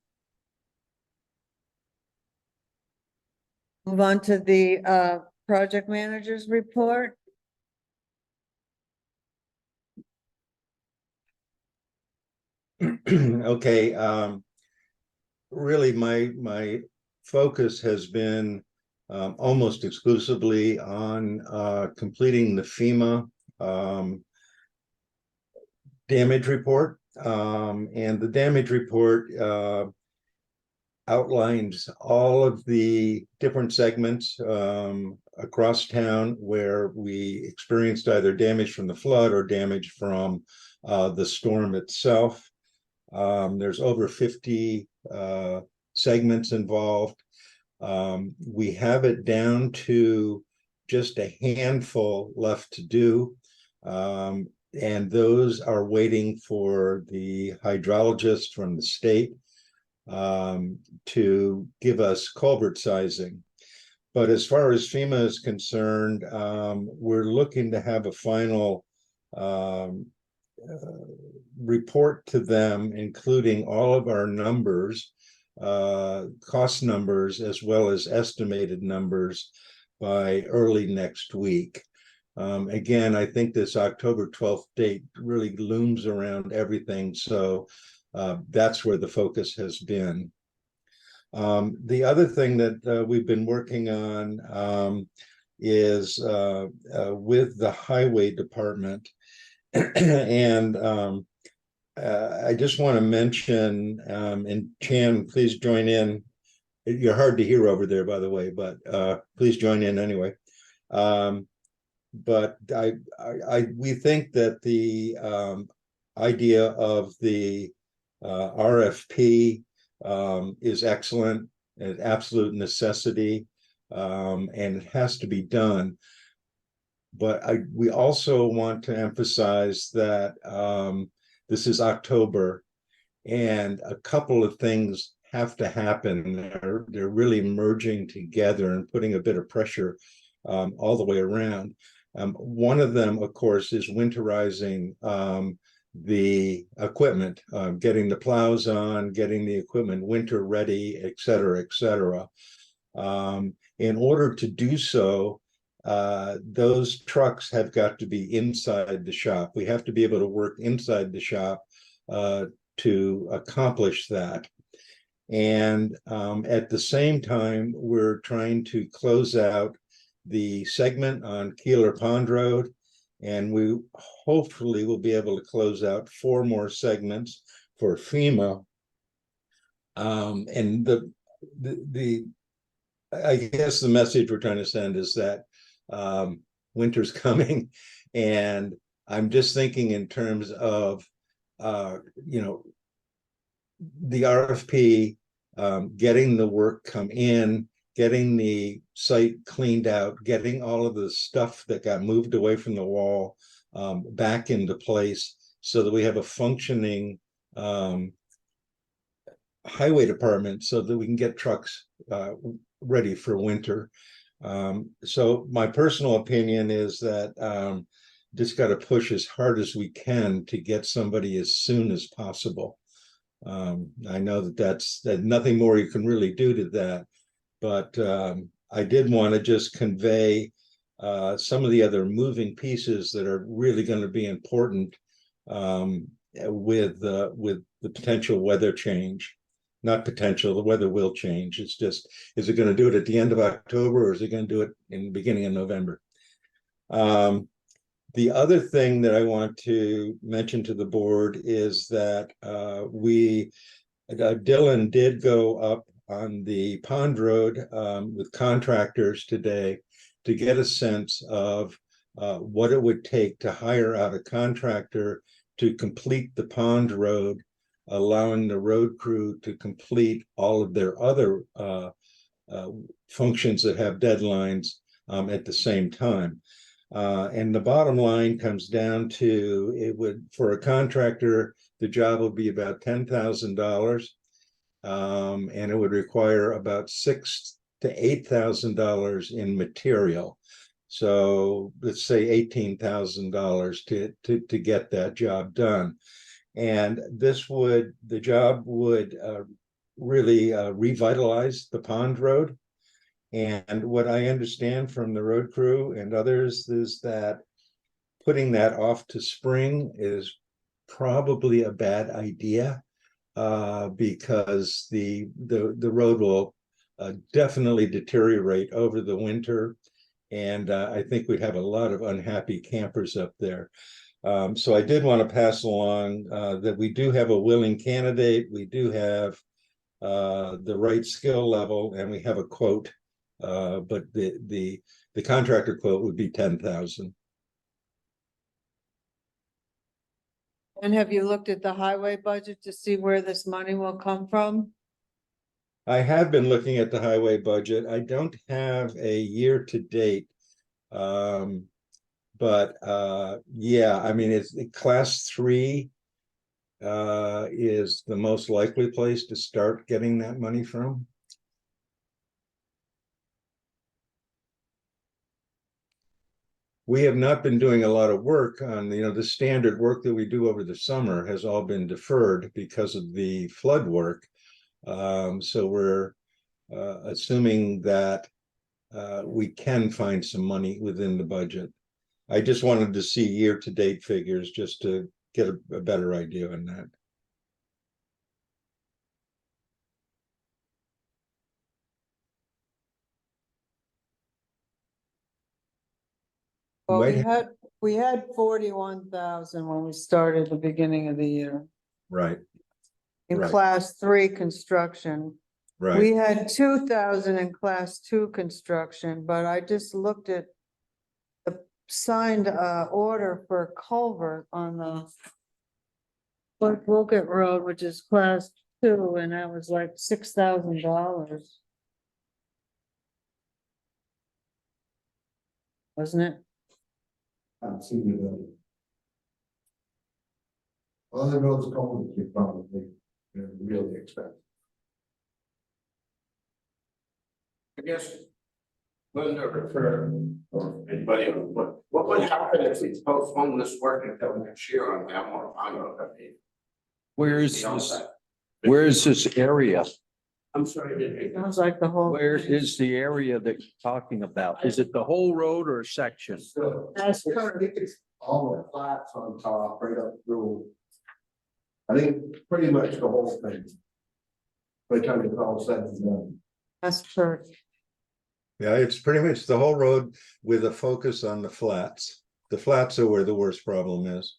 [SPEAKER 1] on to the project manager's report.
[SPEAKER 2] Okay, really, my focus has been almost exclusively on completing the FEMA damage report. And the damage report outlines all of the different segments across town where we experienced either damage from the flood or damage from the storm itself. There's over 50 segments involved. We have it down to just a handful left to do. And those are waiting for the hydrologist from the state to give us culvert sizing. But as far as FEMA is concerned, we're looking to have a final report to them, including all of our numbers, cost numbers, as well as estimated numbers by early next week. Again, I think this October 12th date really looms around everything, so that's where the focus has been. The other thing that we've been working on is with the highway department, and I just want to mention, and Chan, please join in. You're hard to hear over there, by the way, but please join in anyway. But we think that the idea of the RFP is excellent, an absolute necessity, and it has to be done. But we also want to emphasize that this is October, and a couple of things have to happen. They're really merging together and putting a bit of pressure all the way around. One of them, of course, is winterizing the equipment, getting the plows on, getting the equipment winter ready, et cetera, et cetera. In order to do so, those trucks have got to be inside the shop. We have to be able to work inside the shop to accomplish that. And at the same time, we're trying to close out the segment on Keeler Pond Road, and we hopefully will be able to close out 4 more segments for FEMA. And I guess the message we're trying to send is that winter's coming, and I'm just thinking in terms of you know, the RFP, getting the work come in, getting the site cleaned out, getting all of the stuff that got moved away from the wall back into place, so that we have a functioning highway department, so that we can get trucks ready for winter. So my personal opinion is that just got to push as hard as we can to get somebody as soon as possible. I know that that's nothing more you can really do to that, but I did want to just convey some of the other moving pieces that are really going to be important with the potential weather change. Not potential, the weather will change. It's just, is it going to do it at the end of October, or is it going to do it in the beginning of November? The other thing that I want to mention to the board is that Dylan did go up on the Pond Road with contractors today to get a sense of what it would take to hire out a contractor to complete the Pond Road, allowing the road crew to complete all of their other functions that have deadlines at the same time. And the bottom line comes down to, it would, for a contractor, the job would be about $10,000, and it would require about $6,000 to $8,000 in material. So let's say $18,000 to get that job done. And the job would really revitalize the Pond Road. And what I understand from the road crew and others is that putting that off to spring is probably a bad idea, because the road will definitely deteriorate over the winter. And I think we'd have a lot of unhappy campers up there. So I did want to pass along that we do have a willing candidate. We do have the right skill level, and we have a quote. But the contractor quote would be 10,000.
[SPEAKER 1] And have you looked at the highway budget to see where this money will come from?
[SPEAKER 2] I have been looking at the highway budget. I don't have a year to date. But yeah, I mean, it's class 3 is the most likely place to start getting that money from. We have not been doing a lot of work on, the standard work that we do over the summer has all been deferred because of the flood work. So we're assuming that we can find some money within the budget. I just wanted to see year-to-date figures just to get a better idea on that.
[SPEAKER 1] Well,
[SPEAKER 2] Might
[SPEAKER 1] we had 41,000 when we started the beginning of the year.
[SPEAKER 2] right,
[SPEAKER 1] in
[SPEAKER 2] Right.
[SPEAKER 1] class 3 construction. We
[SPEAKER 2] right.
[SPEAKER 1] had 2,000 in class 2 construction, but I just looked at the signed order for a culvert on the Wolcott Road, which is class 2, and that was like $6,000. Wasn't it?
[SPEAKER 8] I've seen it. Other roads going to probably, they're really expensive.
[SPEAKER 9] I guess. Linda or anybody, what would happen if we postpone this work until next year on that one? I don't know. I mean,
[SPEAKER 12] Where is this area?
[SPEAKER 9] I'm sorry, did
[SPEAKER 1] Sounds like the whole.
[SPEAKER 12] Where is the area that you're talking about? Is it the whole road or a section?
[SPEAKER 8] So,
[SPEAKER 1] That's
[SPEAKER 8] I
[SPEAKER 1] correct.
[SPEAKER 8] think it's all the flats on top, right up through. I think pretty much the whole thing. By the time it's all said and done.
[SPEAKER 1] That's true.
[SPEAKER 2] Yeah, it's pretty much the whole road with a focus on the flats. The flats are where the worst problem is.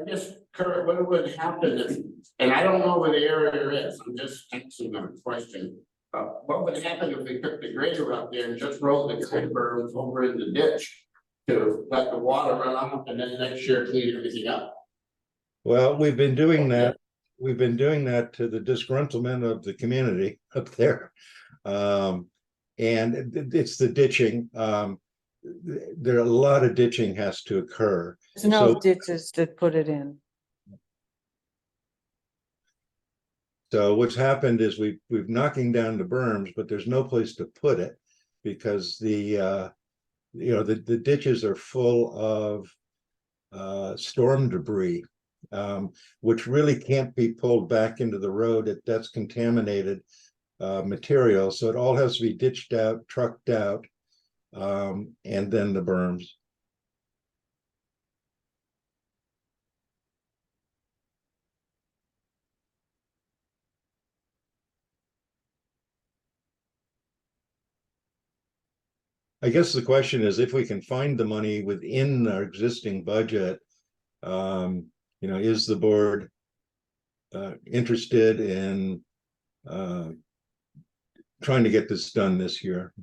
[SPEAKER 9] I guess, Kurt, what would happen if, and I don't know where the area is, I'm just asking a question. What would happen if we took the grader up there and just rolled the cranberries over in the ditch? To let the water run off and then next year clean everything up?
[SPEAKER 2] Well, we've been doing that. We've been doing that to the disgruntlement of the community up there. And it's the ditching. There are a lot of ditching has to occur.
[SPEAKER 1] There's no
[SPEAKER 2] So-
[SPEAKER 1] ditches to put it in.
[SPEAKER 2] So what's happened is we've knocking down the berms, but there's no place to put it because the the ditches are full of storm debris, which really can't be pulled back into the road. That's contaminated material, so it all has to be ditched out, trucked out, and then the berms. I guess the question is if we can find the money within our existing budget, is the board interested in trying to get this done this year?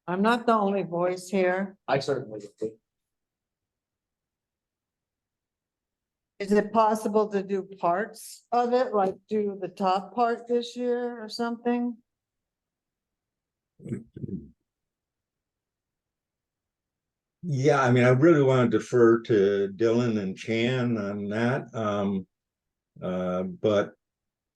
[SPEAKER 1] I'm not the only voice here.
[SPEAKER 4] I certainly.
[SPEAKER 1] Is it possible to do parts of it, like do the top part this year or something?
[SPEAKER 2] Yeah, I mean, I really want to defer to Dylan and Chan on that. But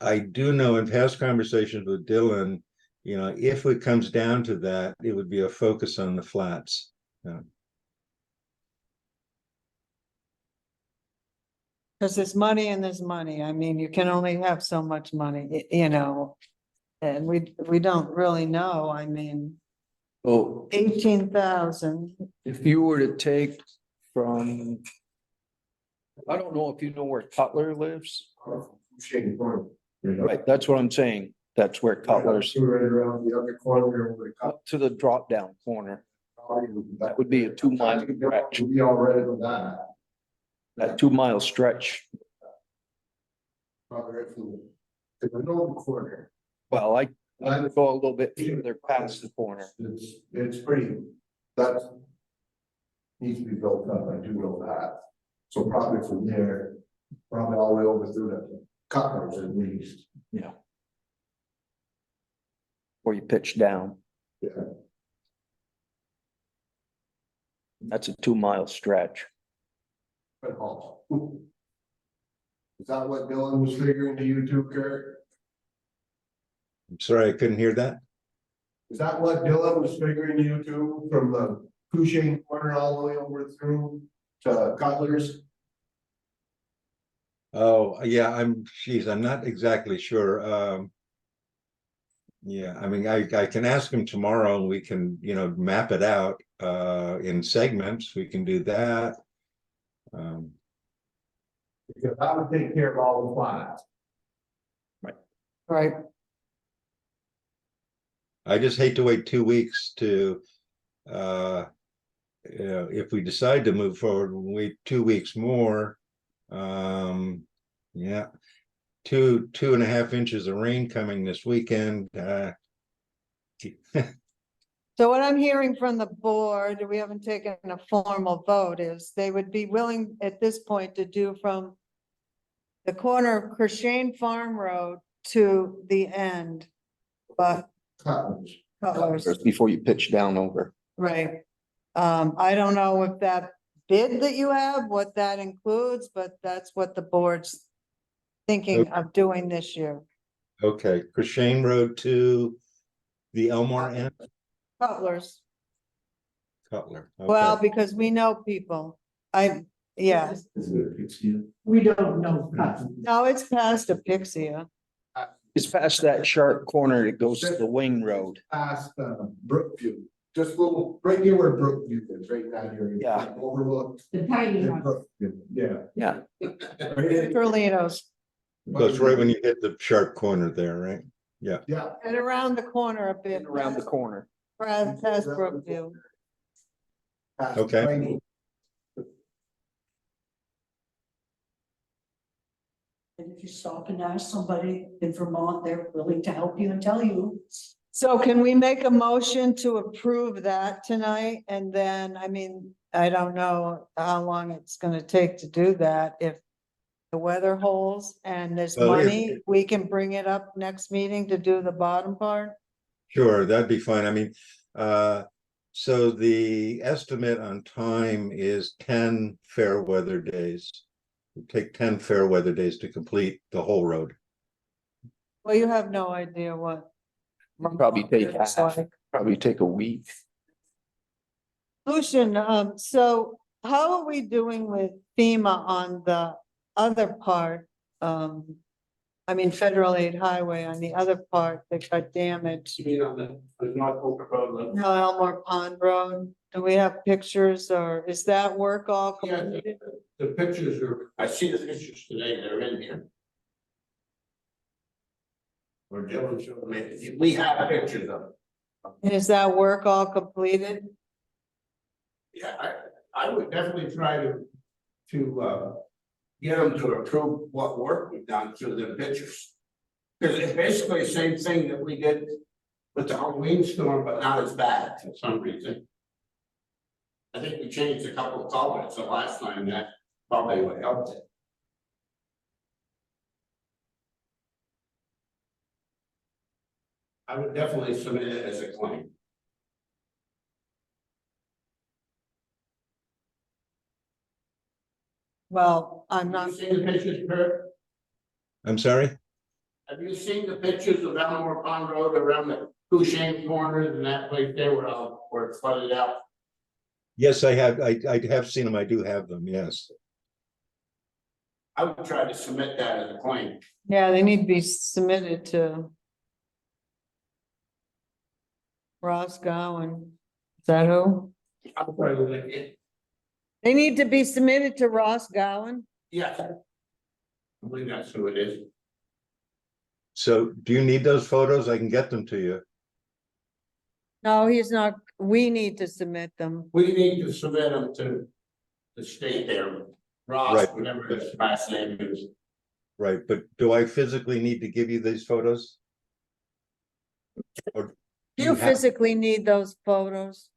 [SPEAKER 2] I do know in past conversations with Dylan, if it comes down to that, it would be a focus on the flats.
[SPEAKER 1] Because there's money and there's money. I mean, you can only have so much money, and we don't really know. I mean,
[SPEAKER 12] Oh,
[SPEAKER 1] 18,000.
[SPEAKER 12] if you were to take from, I don't know if you know where Cutler lives.
[SPEAKER 8] Shady corner.
[SPEAKER 12] Right, that's what I'm saying. That's where Cutler's,
[SPEAKER 8] Right around the other corner where the cut.
[SPEAKER 12] up to the drop down corner. That would be a 2 mile stretch.
[SPEAKER 8] We'll be all right with that.
[SPEAKER 12] That 2 mile stretch.
[SPEAKER 8] Probably right from the northern corner.
[SPEAKER 12] Well, I would go a little bit further past the corner.
[SPEAKER 8] It's pretty, that needs to be built up, I do know that. So probably from there, probably all the way over through the Cutlers at least.
[SPEAKER 12] Yeah. Or you pitch down.
[SPEAKER 8] Yeah.
[SPEAKER 12] That's a 2 mile stretch.
[SPEAKER 8] But is that what Dylan was figuring to you too, Kurt?
[SPEAKER 2] I'm sorry, I couldn't hear that.
[SPEAKER 8] Is that what Dylan was figuring to you too, from the Cushing corner all the way over through to Cutler's?
[SPEAKER 2] Oh, yeah, I'm not exactly sure. Yeah, I mean, I can ask him tomorrow and we can, map it out in segments. We can do that.
[SPEAKER 8] Because I would take care of all the flies.
[SPEAKER 1] Right,
[SPEAKER 2] I just hate to wait 2 weeks to, if we decide to move forward, we'll wait 2 weeks more. Yeah, 2.5 inches of rain coming this weekend.
[SPEAKER 1] so what I'm hearing from the board, we haven't taken a formal vote, is they would be willing at this point to do from the corner of Crashane Farm Road to the end, but Cutler's,
[SPEAKER 12] Before you pitch down over.
[SPEAKER 1] right. I don't know if that bid that you have, what that includes, but that's what the board's thinking of doing this year.
[SPEAKER 2] Okay, Crashane Road to the Elmore end,
[SPEAKER 1] Cutler's,
[SPEAKER 2] Cutler.
[SPEAKER 1] well,
[SPEAKER 2] Okay.
[SPEAKER 1] because we know people, yeah,
[SPEAKER 11] We don't know.
[SPEAKER 1] no, it's past Apixia.
[SPEAKER 12] It's past that sharp corner that goes to the Wing Road.
[SPEAKER 8] Past, Brookview, just a little, right near where Brookview is, right down here.
[SPEAKER 12] Yeah.
[SPEAKER 8] Overlooked.
[SPEAKER 3] The tiny one.
[SPEAKER 8] Yeah.
[SPEAKER 12] Yeah.
[SPEAKER 1] Torlinos,
[SPEAKER 2] Goes right when you hit the sharp corner there, right? Yeah.
[SPEAKER 8] Yeah.
[SPEAKER 1] and around the corner a bit.
[SPEAKER 12] Around the corner.
[SPEAKER 1] Past Brookview.
[SPEAKER 8] Past
[SPEAKER 2] Okay.
[SPEAKER 8] Tiny.
[SPEAKER 11] And if you stop and ask somebody in Vermont, they're willing to help you and tell you.
[SPEAKER 1] So can we make a motion to approve that tonight? And then, I mean, I don't know how long it's gonna take to do that. If the weather holds and there's
[SPEAKER 2] Well, if-
[SPEAKER 1] money, we can bring it up next meeting to do the bottom part.
[SPEAKER 2] Sure, that'd be fine. I mean, so the estimate on time is 10 fair weather days. It'd take 10 fair weather days to complete the whole road.
[SPEAKER 1] Well, you have no idea what.
[SPEAKER 12] Probably take
[SPEAKER 1] it's
[SPEAKER 12] half,
[SPEAKER 1] like.
[SPEAKER 12] probably take a week.
[SPEAKER 1] Lucian, so how are we doing with FEMA on the other part? I mean, federal aid highway on the other part that got damaged.
[SPEAKER 9] You mean on the North Oak Road?
[SPEAKER 1] No, Elmore Pond Road. Do we have pictures or is that work all
[SPEAKER 9] Yeah,
[SPEAKER 1] completed?
[SPEAKER 9] the pictures are, I see the pictures today, they're in here. Or Dylan showed me, we have pictures of it.
[SPEAKER 1] And is that work all completed?
[SPEAKER 9] Yeah, I would definitely try to get them to approve what work we've done through the pictures. Because it's basically the same thing that we did with the Halloween storm, but not as bad for some reason. I think we changed a couple of colors the last time, that probably would help it. I would definitely submit it as a claim.
[SPEAKER 1] Well, I'm not,
[SPEAKER 9] Have you seen the pictures, Kurt?
[SPEAKER 2] I'm sorry?
[SPEAKER 9] Have you seen the pictures of Elmore Pond Road around the Cushing corners and that place there where it's flooded out?
[SPEAKER 2] Yes, I have. I have seen them. I do have them. Yes.
[SPEAKER 9] I would try to submit that as a claim.
[SPEAKER 1] yeah, they need to be submitted to Ross Gowan. Is that who?
[SPEAKER 9] I'm probably like it.
[SPEAKER 1] They need to be submitted to Ross Gowan.
[SPEAKER 9] Yes. I believe that's who it is.
[SPEAKER 2] So do you need those photos? I can get them to you.
[SPEAKER 1] No, he's not. We need to submit them.
[SPEAKER 9] We need to submit them to the state there, Ross,
[SPEAKER 2] Right.
[SPEAKER 9] whatever his last name is.
[SPEAKER 2] Right, but do I physically need to give you these photos? Or
[SPEAKER 1] Do
[SPEAKER 2] you
[SPEAKER 1] you
[SPEAKER 2] have-
[SPEAKER 1] physically need those photos?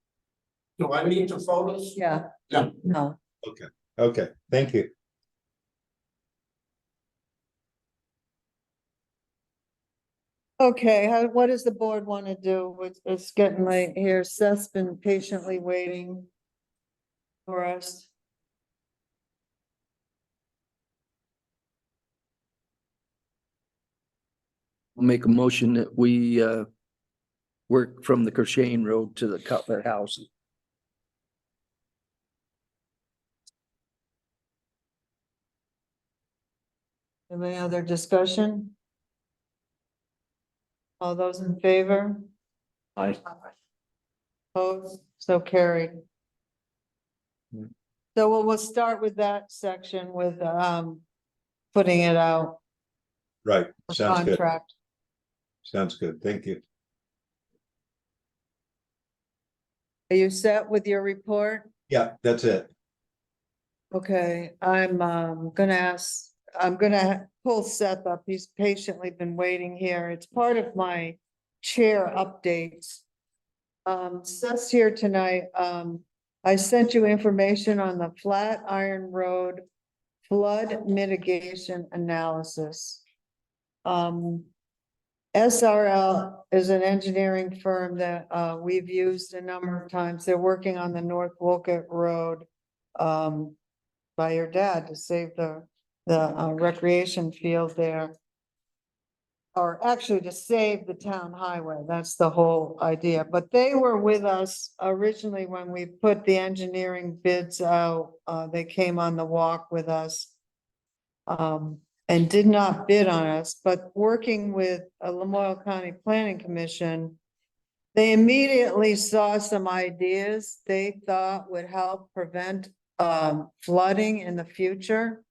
[SPEAKER 9] Do I need the photos?
[SPEAKER 1] Yeah.
[SPEAKER 9] No.
[SPEAKER 1] No.
[SPEAKER 2] Okay, thank you.
[SPEAKER 1] Okay, what does the board want to do? It's getting late here. Seth's been patiently waiting for us.
[SPEAKER 12] I'll make a motion that we work from the Crashane Road to the Cutler House.
[SPEAKER 1] Any other discussion? All those in favor?
[SPEAKER 12] I,
[SPEAKER 1] Opposed? So carried.
[SPEAKER 12] Hmm.
[SPEAKER 1] So we'll start with that section with, putting it out,
[SPEAKER 2] Right,
[SPEAKER 1] the
[SPEAKER 2] sounds good,
[SPEAKER 1] contract.
[SPEAKER 2] sounds good, thank you.
[SPEAKER 1] Are you set with your report?
[SPEAKER 2] Yeah, that's it.
[SPEAKER 1] Okay, I'm gonna pull Seth up. He's patiently been waiting here. It's part of my chair updates. Seth's here tonight. I sent you information on the Flatiron Road flood mitigation analysis. SRL is an engineering firm that we've used a number of times. They're working on the North Wolcott Road by your dad to save the recreation field there. Or actually to save the town highway. That's the whole idea. But they were with us originally when we put the engineering bids out. They came on the walk with us. And did not bid on us, but working with a Lamoille County Planning Commission, they immediately saw some ideas they thought would help prevent flooding in the future.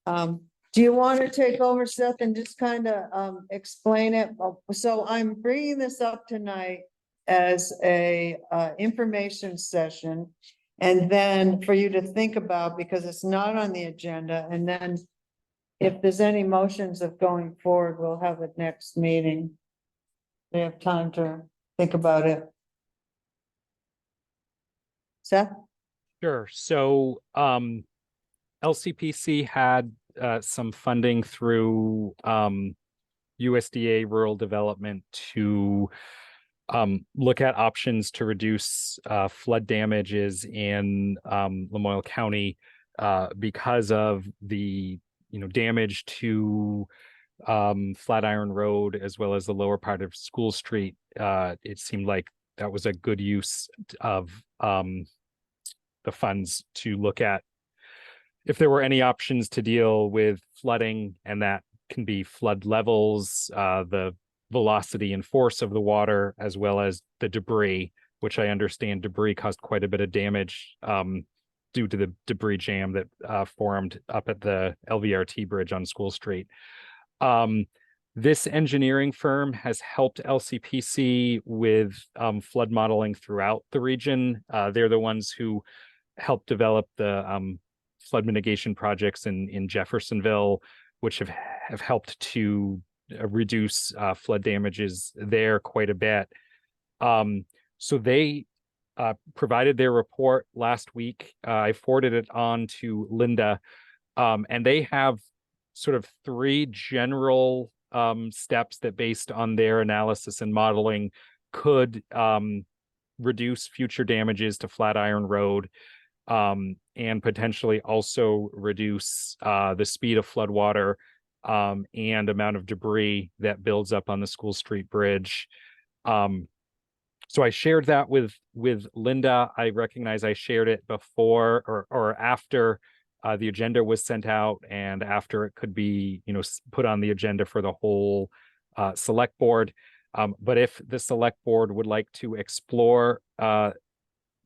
[SPEAKER 1] Do you want to take over, Seth, and just kind of explain it? So I'm bringing this up tonight as a information session, and then for you to think about, because it's not on the agenda, and then if there's any motions of going forward, we'll have it next meeting. We have time to think about it. Seth?
[SPEAKER 15] Sure. So LCPC had some funding through USDA Rural Development to look at options to reduce flood damages in Lamoille County because of the damage to Flatiron Road as well as the lower part of School Street. It seemed like that was a good use of the funds to look at if there were any options to deal with flooding, and that can be flood levels, the velocity and force of the water, as well as the debris, which I understand debris caused quite a bit of damage due to the debris jam that formed up at the LVRT bridge on School Street. This engineering firm has helped LCPC with flood modeling throughout the region. They're the ones who helped develop the flood mitigation projects in Jeffersonville, which have helped to reduce flood damages there quite a bit. So they provided their report last week. I forwarded it on to Linda, and they have sort of three general steps that, based on their analysis and modeling, could reduce future damages to Flatiron Road, and potentially also reduce the speed of floodwater and amount of debris that builds up on the School Street Bridge. So I shared that with Linda. I recognize I shared it before or after the agenda was sent out, and after it could be put on the agenda for the whole select board. But if the select board would like to explore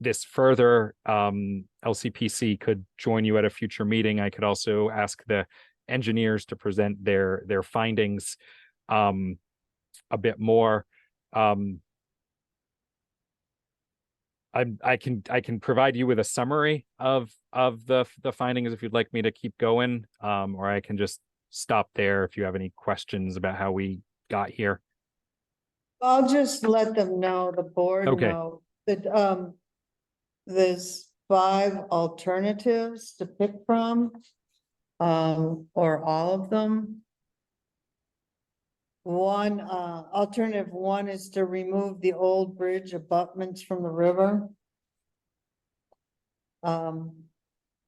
[SPEAKER 15] this further, LCPC could join you at a future meeting. I could also ask the engineers to present their findings a bit more. I can provide you with a summary of the findings if you'd like me to keep going, or I can just stop there if you have any questions about how we got here.
[SPEAKER 1] I'll just let them know, the board
[SPEAKER 15] Okay.
[SPEAKER 1] know, that there's 5 alternatives to pick from, or all of them. Alternative 1 is to remove the old bridge abutments from the river.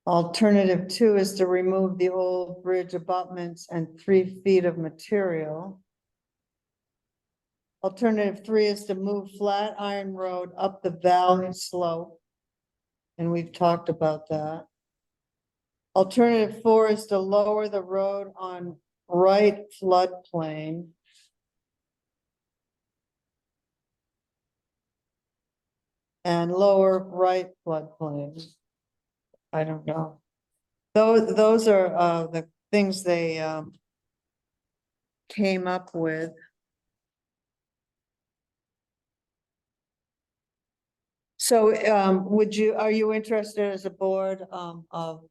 [SPEAKER 1] Alternative 2 is to remove the old bridge abutments and 3 feet of material. Alternative 3 is to move Flatiron Road up the valley slope. And we've talked about that. Alternative 4 is to lower the road on right floodplain. And lower right floodplain. I don't know. Those are the things they came up with. So are you interested as a board of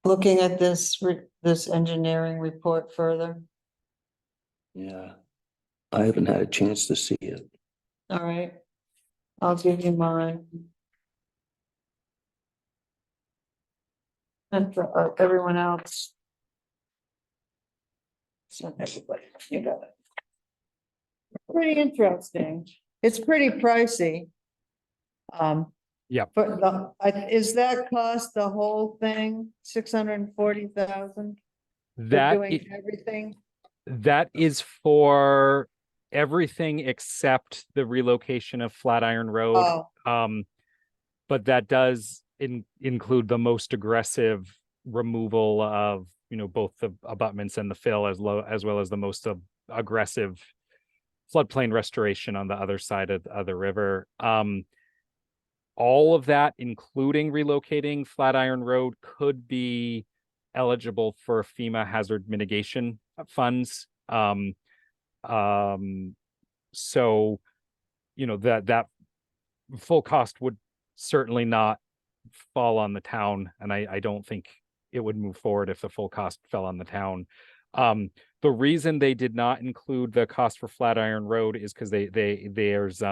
[SPEAKER 1] looking at this engineering report further?
[SPEAKER 12] Yeah. I haven't had a chance to see it.
[SPEAKER 1] All right, I'll give you mine. And for everyone else. So everybody, you got it. Pretty interesting. It's pretty pricey.
[SPEAKER 15] Yep.
[SPEAKER 1] But is that cost the whole thing, 640,000?
[SPEAKER 15] That
[SPEAKER 1] Doing everything?
[SPEAKER 15] that is for everything except the relocation of Flatiron Road.
[SPEAKER 1] Oh,
[SPEAKER 15] But that does include the most aggressive removal of, both the abutments and the fill as well as the most aggressive floodplain restoration on the other side of the river. All of that, including relocating Flatiron Road, could be eligible for FEMA hazard mitigation funds. So, that full cost would certainly not fall on the town, and I don't think it would move forward if the full cost fell on the town. The reason they did not include the cost for Flatiron Road is because there's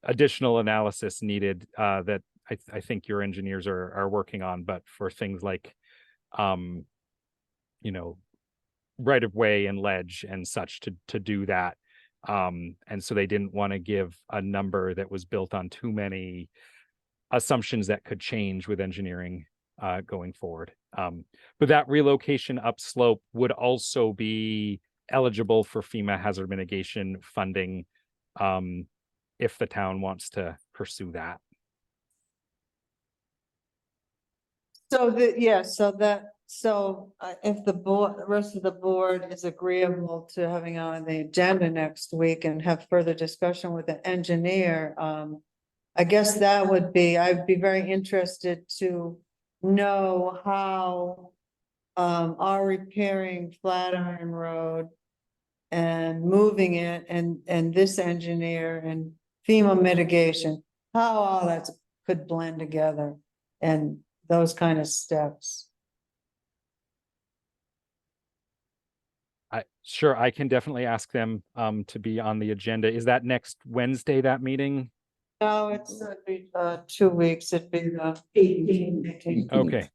[SPEAKER 15] additional analysis needed that I think your engineers are working on, but for things like right of way and ledge and such to do that. And so they didn't want to give a number that was built on too many assumptions that could change with engineering going forward. But that relocation upslope would also be eligible for FEMA hazard mitigation funding if the town wants to pursue that.
[SPEAKER 1] so if the rest of the board is agreeable to having on the agenda next week and have further discussion with the engineer, I guess I'd be very interested to know how are repairing Flatiron Road and moving it and this engineer and FEMA mitigation, how all that could blend together and those kind of steps.
[SPEAKER 15] Sure, I can definitely ask them to be on the agenda. Is that next Wednesday, that meeting?
[SPEAKER 1] No, it's 2 weeks. It'd be the 18th.
[SPEAKER 15] Okay.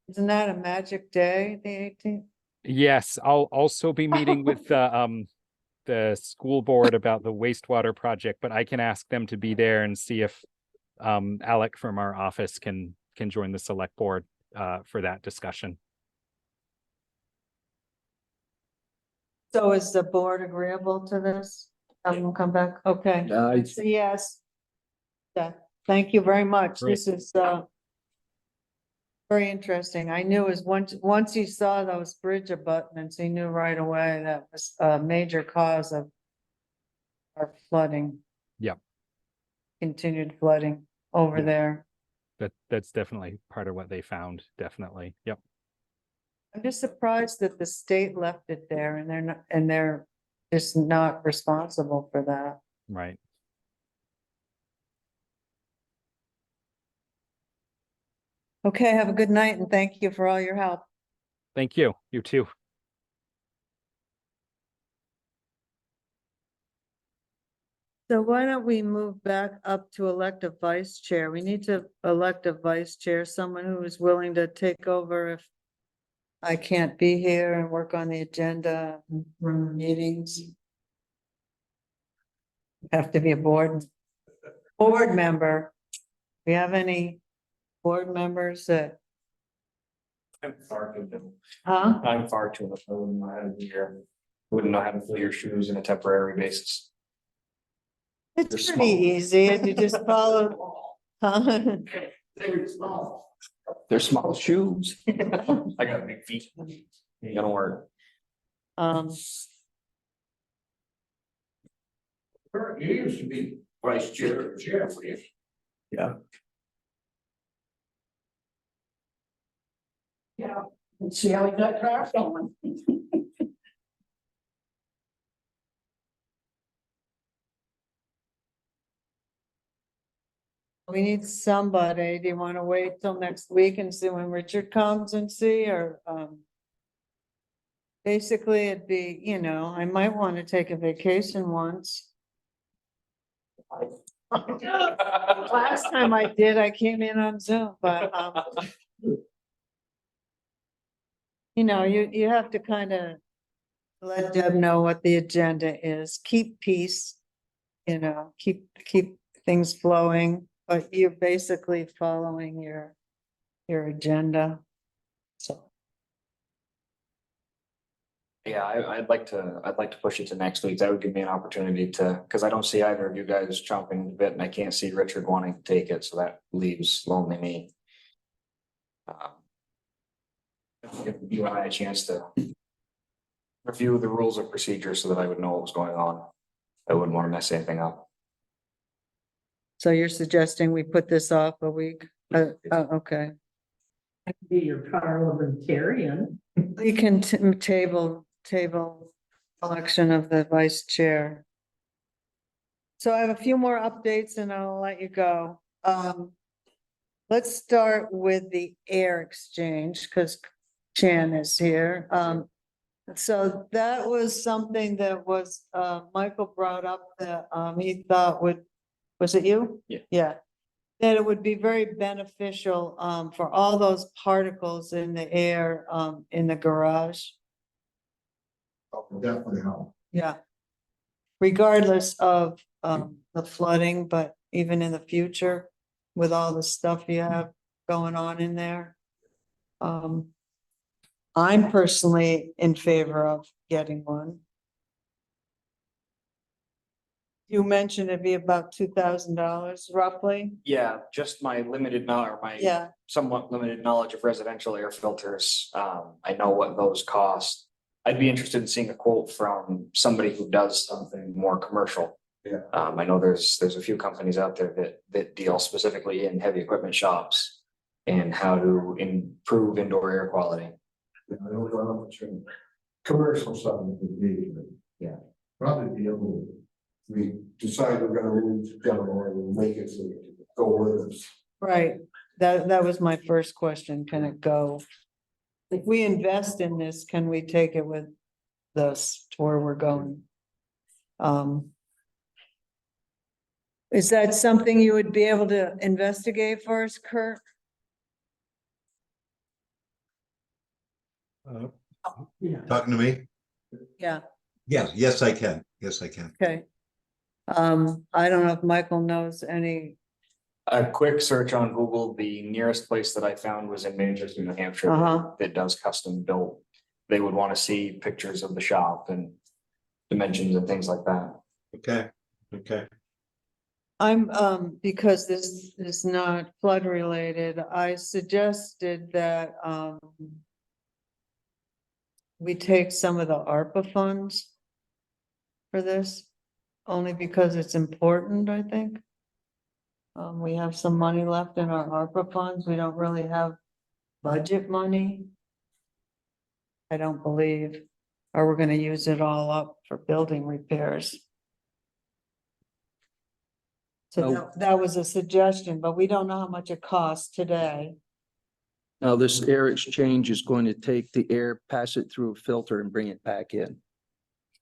[SPEAKER 1] Isn't that a magic day, the 18th?
[SPEAKER 15] Yes, I'll also be meeting with the school board about the wastewater project, but I can ask them to be there and see if Alec from our office can join the select board for that discussion.
[SPEAKER 1] So is the board agreeable to this? We'll come back. Okay. So yes. Yeah, thank you very much.
[SPEAKER 15] Great.
[SPEAKER 1] This is very interesting. I knew as once he saw those bridge abutments, he knew right away that was a major cause of our flooding.
[SPEAKER 15] Yep.
[SPEAKER 1] Continued flooding over
[SPEAKER 15] Yeah.
[SPEAKER 1] there.
[SPEAKER 15] That's definitely part of what they found. Definitely. Yep.
[SPEAKER 1] I'm just surprised that the state left it there and they're just not responsible for that.
[SPEAKER 15] Right.
[SPEAKER 1] Okay, have a good night and thank you for all your help.
[SPEAKER 15] Thank you. You too.
[SPEAKER 1] So why don't we move back up to elect a vice chair? We need to elect a vice chair, someone who is willing to take over if I can't be here and work on the agenda, and run the meetings. Have to be a board member. We have any board members that,
[SPEAKER 4] I'm far too little.
[SPEAKER 1] huh?
[SPEAKER 4] I'm far too little. I wouldn't know how to be here. Wouldn't know how to fill your shoes on a temporary basis.
[SPEAKER 1] It's
[SPEAKER 12] They're
[SPEAKER 1] pretty
[SPEAKER 12] small.
[SPEAKER 1] easy if you just follow. Huh?
[SPEAKER 9] They're small.
[SPEAKER 12] They're small shoes.
[SPEAKER 4] I got big feet. Ain't gonna work.
[SPEAKER 9] You used to be vice chair, for you.
[SPEAKER 12] Yeah.
[SPEAKER 11] And see how he got craft on.
[SPEAKER 1] We need somebody. Do you want to wait till next week and see when Richard comes and see, or, basically it'd be, you know, I might want to take a vacation once. Last time I did, I came in on Zoom, but, you know, you have to kind of let Deb know what the agenda is, keep peace, you know, keep things flowing, but you're basically following your agenda. So,
[SPEAKER 4] Yeah, I'd like to push it to next week. That would give me an opportunity to, because I don't see either of you guys chomping the bit, and I can't see Richard wanting to take it, so that leaves lonely me. Give you and I a chance to review the rules of procedure so that I would know what was going on. I wouldn't want to mess anything up.
[SPEAKER 1] so you're suggesting we put this off a week? Okay.
[SPEAKER 11] I could be your parliamentarian.
[SPEAKER 1] We can table election of the vice chair. So I have a few more updates and I'll let you go. Let's start with the air exchange because Chan is here. So that was something that was, Michael brought up that, he thought was it you?
[SPEAKER 4] Yeah.
[SPEAKER 1] Yeah. That it would be very beneficial, for all those particles in the air, in the garage.
[SPEAKER 8] Definitely help.
[SPEAKER 1] Yeah. Regardless of, the flooding, but even in the future, with all the stuff you have going on in there. I'm personally in favor of getting one. You mentioned it'd be about $2,000 roughly.
[SPEAKER 4] Yeah, just my limited knowledge, or my
[SPEAKER 1] Yeah,
[SPEAKER 4] somewhat limited knowledge of residential air filters. I know what those cost. I'd be interested in seeing a quote from somebody who does something more commercial.
[SPEAKER 8] Yeah.
[SPEAKER 4] I know there's a few companies out there that deal specifically in heavy equipment shops and how to improve indoor air quality.
[SPEAKER 8] I don't know if it's commercial something would be, but
[SPEAKER 4] Yeah.
[SPEAKER 8] probably be able to. We decide we're gonna move down there and make it so we can go with us.
[SPEAKER 1] right. That was my first question. Can it go? If we invest in this, can we take it with us to where we're going? Is that something you would be able to investigate for us, Kurt?
[SPEAKER 11] Yeah.
[SPEAKER 2] Talking to me?
[SPEAKER 1] Yeah,
[SPEAKER 2] Yeah, yes, I can. Yes, I can.
[SPEAKER 1] okay. I don't know if Michael knows any.
[SPEAKER 4] A quick search on Google, the nearest place that I found was in Manchester, New Hampshire.
[SPEAKER 1] Uh-huh.
[SPEAKER 4] That does custom built. They would want to see pictures of the shop and dimensions and things like that.
[SPEAKER 2] Okay, okay.
[SPEAKER 1] I'm, because this is not flood related, I suggested that, we take some of the ARPA funds for this, only because it's important, I think. We have some money left in our ARPA funds. We don't really have budget money. I don't believe, or we're gonna use it all up for building repairs. So
[SPEAKER 12] No.
[SPEAKER 1] that was a suggestion, but we don't know how much it costs today.
[SPEAKER 12] Now, this air exchange is going to take the air, pass it through a filter and bring it back in.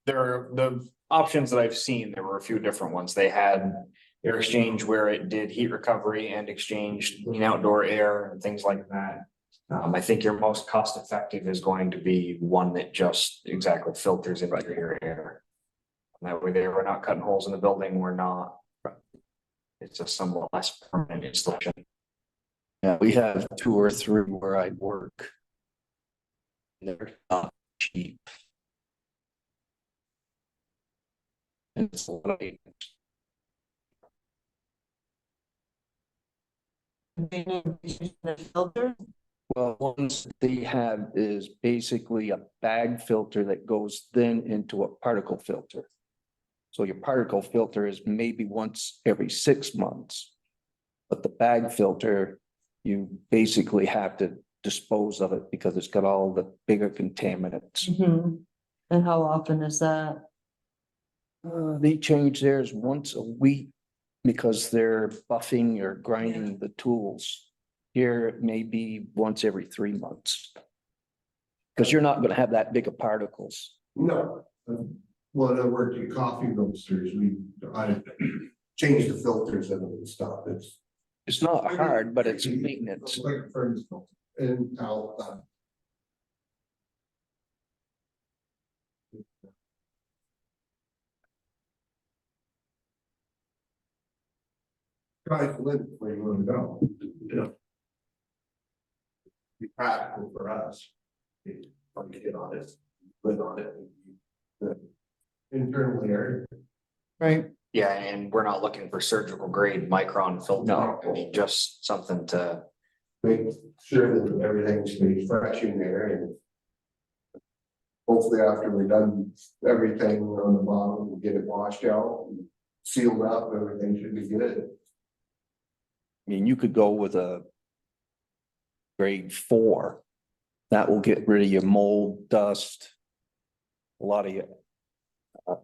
[SPEAKER 4] There are the options that I've seen, there were a few different ones. They had air exchange where it did heat recovery and exchanged clean outdoor air and things like that. I think your most cost effective is going to be one that just exactly filters interior air. And that way we're not cutting holes in the building, we're not. It's a somewhat less permanent installation.
[SPEAKER 12] Yeah, we have 2 or 3 where I work. They're not cheap. And it's a lot of maintenance.
[SPEAKER 1] Filter?
[SPEAKER 12] Well, ones they have is basically a bag filter that goes then into a particle filter. So your particle filter is maybe once every 6 months. But the bag filter, you basically have to dispose of it because it's got all the bigger contaminants.
[SPEAKER 1] Mhm. And how often is that?
[SPEAKER 12] They change theirs once a week because they're buffing or grinding the tools. Here it may be once every 3 months. Because you're not gonna have that big of particles.
[SPEAKER 8] No. Well, in other words, your coffee roasters, I changed the filters and stuff,
[SPEAKER 12] It's not hard, but it's maintenance.
[SPEAKER 8] like a furnace filter, and out. Try to live where you want to go. Yeah. Be practical for us. Want to get on it, live on it. Internally area.
[SPEAKER 1] Right.
[SPEAKER 4] Yeah, and we're not looking for surgical grade micron filter.
[SPEAKER 12] No.
[SPEAKER 4] I mean, just something to,
[SPEAKER 8] Make sure that everything stays fresh in there and. Hopefully after we've done everything on the bottom, we'll get it washed out and sealed up, everything should be good.
[SPEAKER 12] I mean, you could go with a grade 4. That will get rid of your mold, dust. A lot of your. I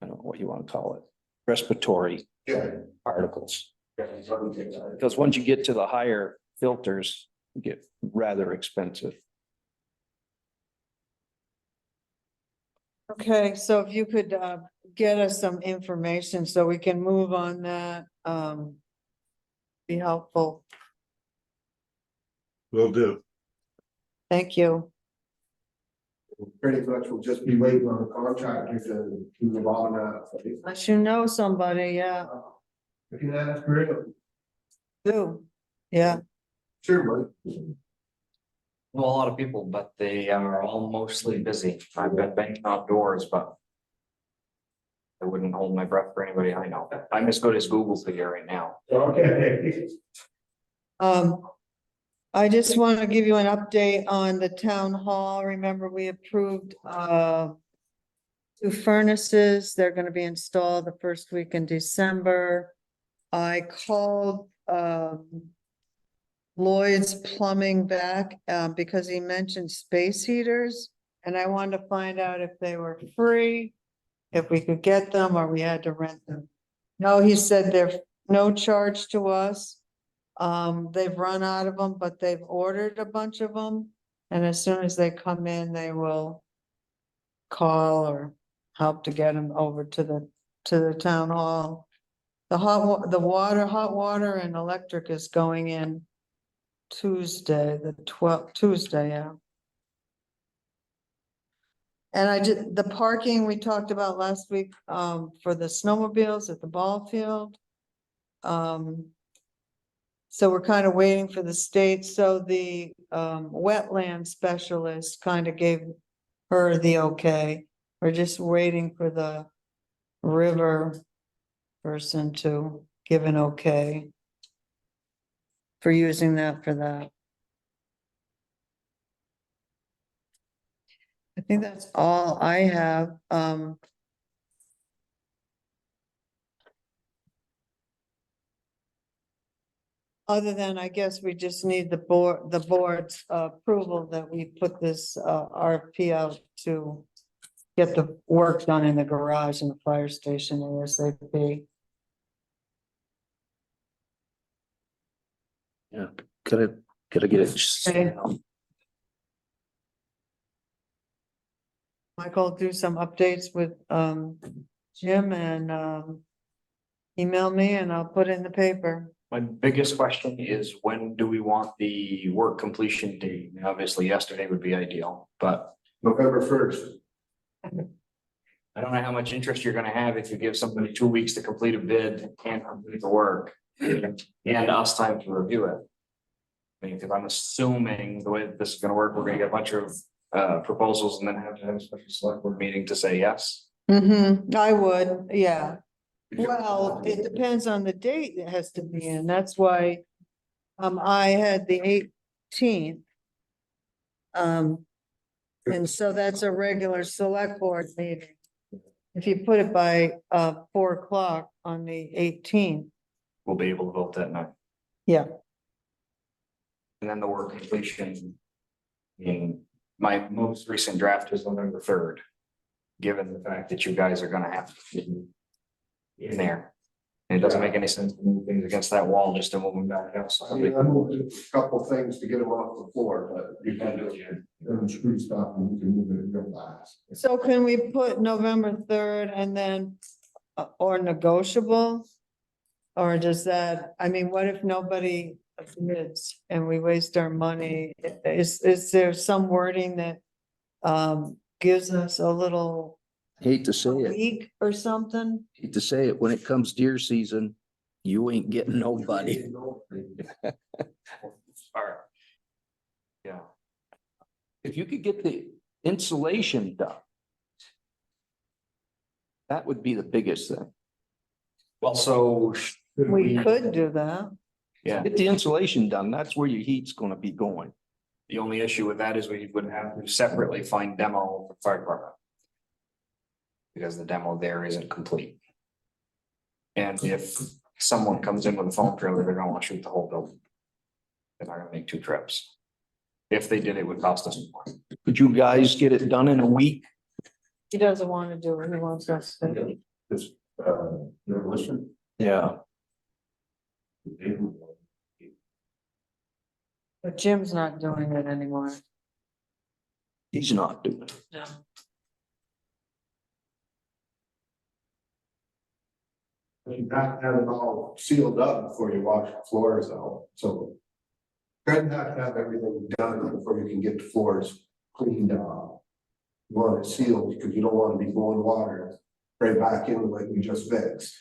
[SPEAKER 12] don't know what you want to call it, respiratory
[SPEAKER 8] Yeah.
[SPEAKER 12] particles. Because once you get to the higher filters, you get rather expensive.
[SPEAKER 1] Okay, so if you could get us some information so we can move on that, be helpful.
[SPEAKER 2] Will do.
[SPEAKER 1] Thank you.
[SPEAKER 8] Pretty much we'll just be waiting on the contractor to do the bottom out.
[SPEAKER 1] Unless you know somebody, yeah,
[SPEAKER 8] If you ask for it,
[SPEAKER 1] do, yeah.
[SPEAKER 8] sure, Mike.
[SPEAKER 4] well, a lot of people, but they are all mostly busy. I've been banging on doors, but I wouldn't hold my breath for anybody I know. I'm as good as Google figure right now.
[SPEAKER 8] Okay.
[SPEAKER 1] I just want to give you an update on the town hall. Remember, we approved 2 furnaces. They're gonna be installed the first week in December. I called Lloyd's Plumbing back because he mentioned space heaters. And I wanted to find out if they were free, if we could get them or we had to rent them. No, he said they're no charge to us. They've run out of them, but they've ordered a bunch of them. And as soon as they come in, they will call or help to get them over to the town hall. The hot water and electric is going in Tuesday, the 12th, Tuesday, yeah. And I did, the parking we talked about last week, for the snowmobiles at the ball field. So we're kind of waiting for the state, so the, wetland specialist kind of gave her the okay. We're just waiting for the river person to give an okay for using that for that. I think that's all I have. Other than, I guess we just need the board's approval that we put this RFP out to get the work done in the garage and the fire station ASAP.
[SPEAKER 12] Yeah, gotta get it.
[SPEAKER 1] Okay. Michael, do some updates with Jim and email me and I'll put it in the paper.
[SPEAKER 4] My biggest question is, when do we want the work completion date? Obviously, yesterday would be ideal, but
[SPEAKER 8] November 1st.
[SPEAKER 4] I don't know how much interest you're gonna have if you give somebody 2 weeks to complete a bid and complete the work. And us time to review it. I mean, because I'm assuming the way that this is gonna work, we're gonna get a bunch of proposals and then have to have a special select board meeting to say yes.
[SPEAKER 1] I would, yeah. Well, it depends on the date it has to be in. That's why I had the 18th. And so that's a regular select board meeting. If you put it by 4 o'clock on the 18th,
[SPEAKER 4] We'll be able to vote that night.
[SPEAKER 1] yeah.
[SPEAKER 4] And then the work completion. In my most recent draft is November 3rd. Given the fact that you guys are gonna have to fit in there. And it doesn't make any sense to move things against that wall just to move them back
[SPEAKER 8] I
[SPEAKER 4] outside.
[SPEAKER 8] mean, I moved a couple things to get them off the floor, but you can do it. And screw stuff and you can move it real fast.
[SPEAKER 1] So can we put November 3rd and then, or negotiable? Or does that, I mean, what if nobody bids and we waste our money? Is there some wording that gives us a little
[SPEAKER 12] Hate to say it,
[SPEAKER 1] week or something?
[SPEAKER 12] hate to say it, when it comes deer season, you ain't getting nobody.
[SPEAKER 4] Alright. Yeah,
[SPEAKER 12] If you could get the insulation done. That would be the biggest thing.
[SPEAKER 4] well, so. should
[SPEAKER 1] We could do that.
[SPEAKER 4] Yeah,
[SPEAKER 12] Get the insulation done, that's where your heat's gonna be going.
[SPEAKER 4] the only issue with that is we would have to separately find demo for fire department. Because the demo there isn't complete. And if someone comes in with a foam trailer, they're gonna want to shoot the whole building. They're not gonna make 2 trips. If they did, it would cost us more.
[SPEAKER 12] Could you guys get it done in a week?
[SPEAKER 1] He doesn't want to do it. He wants us to.
[SPEAKER 6] Just, listen.
[SPEAKER 12] Yeah.
[SPEAKER 1] But Jim's not doing it anymore.
[SPEAKER 12] He's not doing it.
[SPEAKER 1] No.
[SPEAKER 8] You have to have it all sealed up before you wash the floors out, so. You're gonna have to have everything done before you can get the floors cleaned up. You want it sealed because you don't want to be blowing water right back in like we just fixed.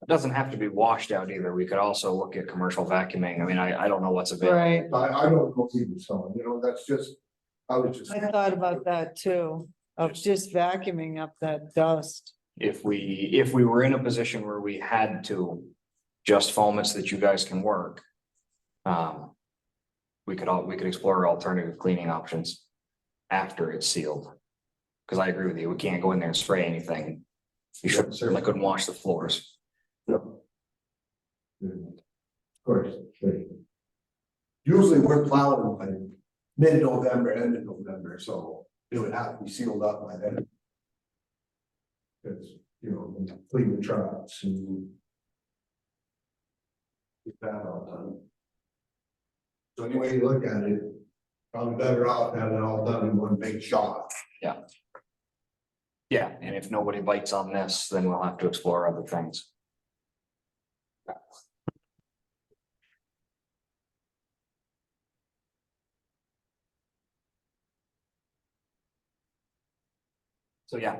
[SPEAKER 4] It doesn't have to be washed out either. We could also look at commercial vacuuming. I mean, I don't know what's available.
[SPEAKER 1] Right.
[SPEAKER 8] I don't know either, so, you know, that's just, I was just.
[SPEAKER 1] I thought about that too, of just vacuuming up that dust.
[SPEAKER 4] If we were in a position where we had to just foam it so that you guys can work. We could explore alternative cleaning options after it's sealed. Cause I agree with you, we can't go in there and spray anything. You certainly couldn't wash the floors.
[SPEAKER 8] Of course. Usually we're plowing like mid-November, end of November, so it would have to be sealed up by then. Because, you know, clean the trucks and. Get that all done. So any way you look at it, probably better off having it all done in one big shot.
[SPEAKER 4] Yeah, and if nobody bites on this, then we'll have to explore other things. So yeah,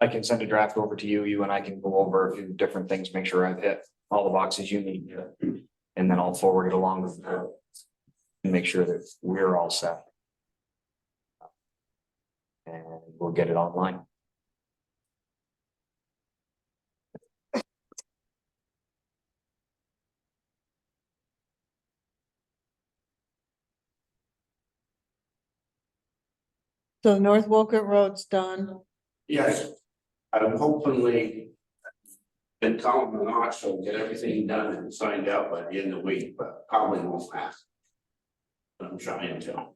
[SPEAKER 4] I can send a draft over to you, you and I can go over a few different things, make sure I've hit all the boxes you need. And then I'll forward it along with the. And make sure that we're all set. And we'll get it online.
[SPEAKER 1] So North Wolcott Road's done.
[SPEAKER 9] Yes, I'm hopefully. Been telling them not, so get everything done and signed out by the end of the week, but probably won't last. But I'm trying to,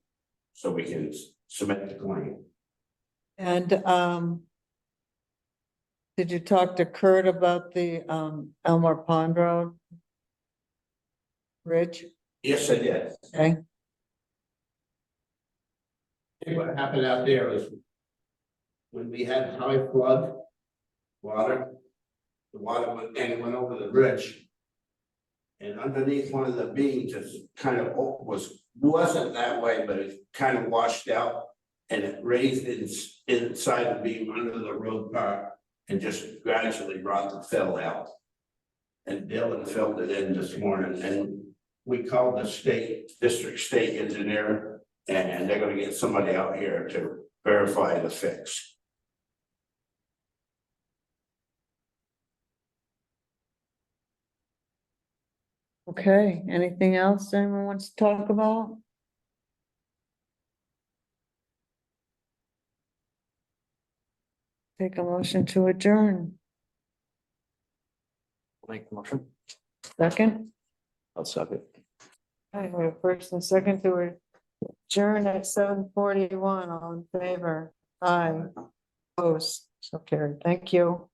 [SPEAKER 9] so we can submit the claim.
[SPEAKER 1] And did you talk to Kurt about the Elmore Pond Road? Rich?
[SPEAKER 9] Yes, I did.
[SPEAKER 1] Okay.
[SPEAKER 9] Hey, what happened out there is. When we had high flood. Water. The water went and it went over the bridge. And underneath one of the beams is kind of wasn't that way, but it kind of washed out. And it raised inside the beam under the road car and just gradually brought the fill out. And Dylan filled it in this morning and we called the district state engineer and they're gonna get somebody out here to verify the fix.
[SPEAKER 1] Okay, anything else anyone wants to talk about? Take a motion to adjourn.
[SPEAKER 4] Make the motion.
[SPEAKER 1] Second,
[SPEAKER 12] I'll suck it.
[SPEAKER 1] I have a first and second to adjourn at 7:41. All in favor? Aye. Opposed, so carried. Thank you.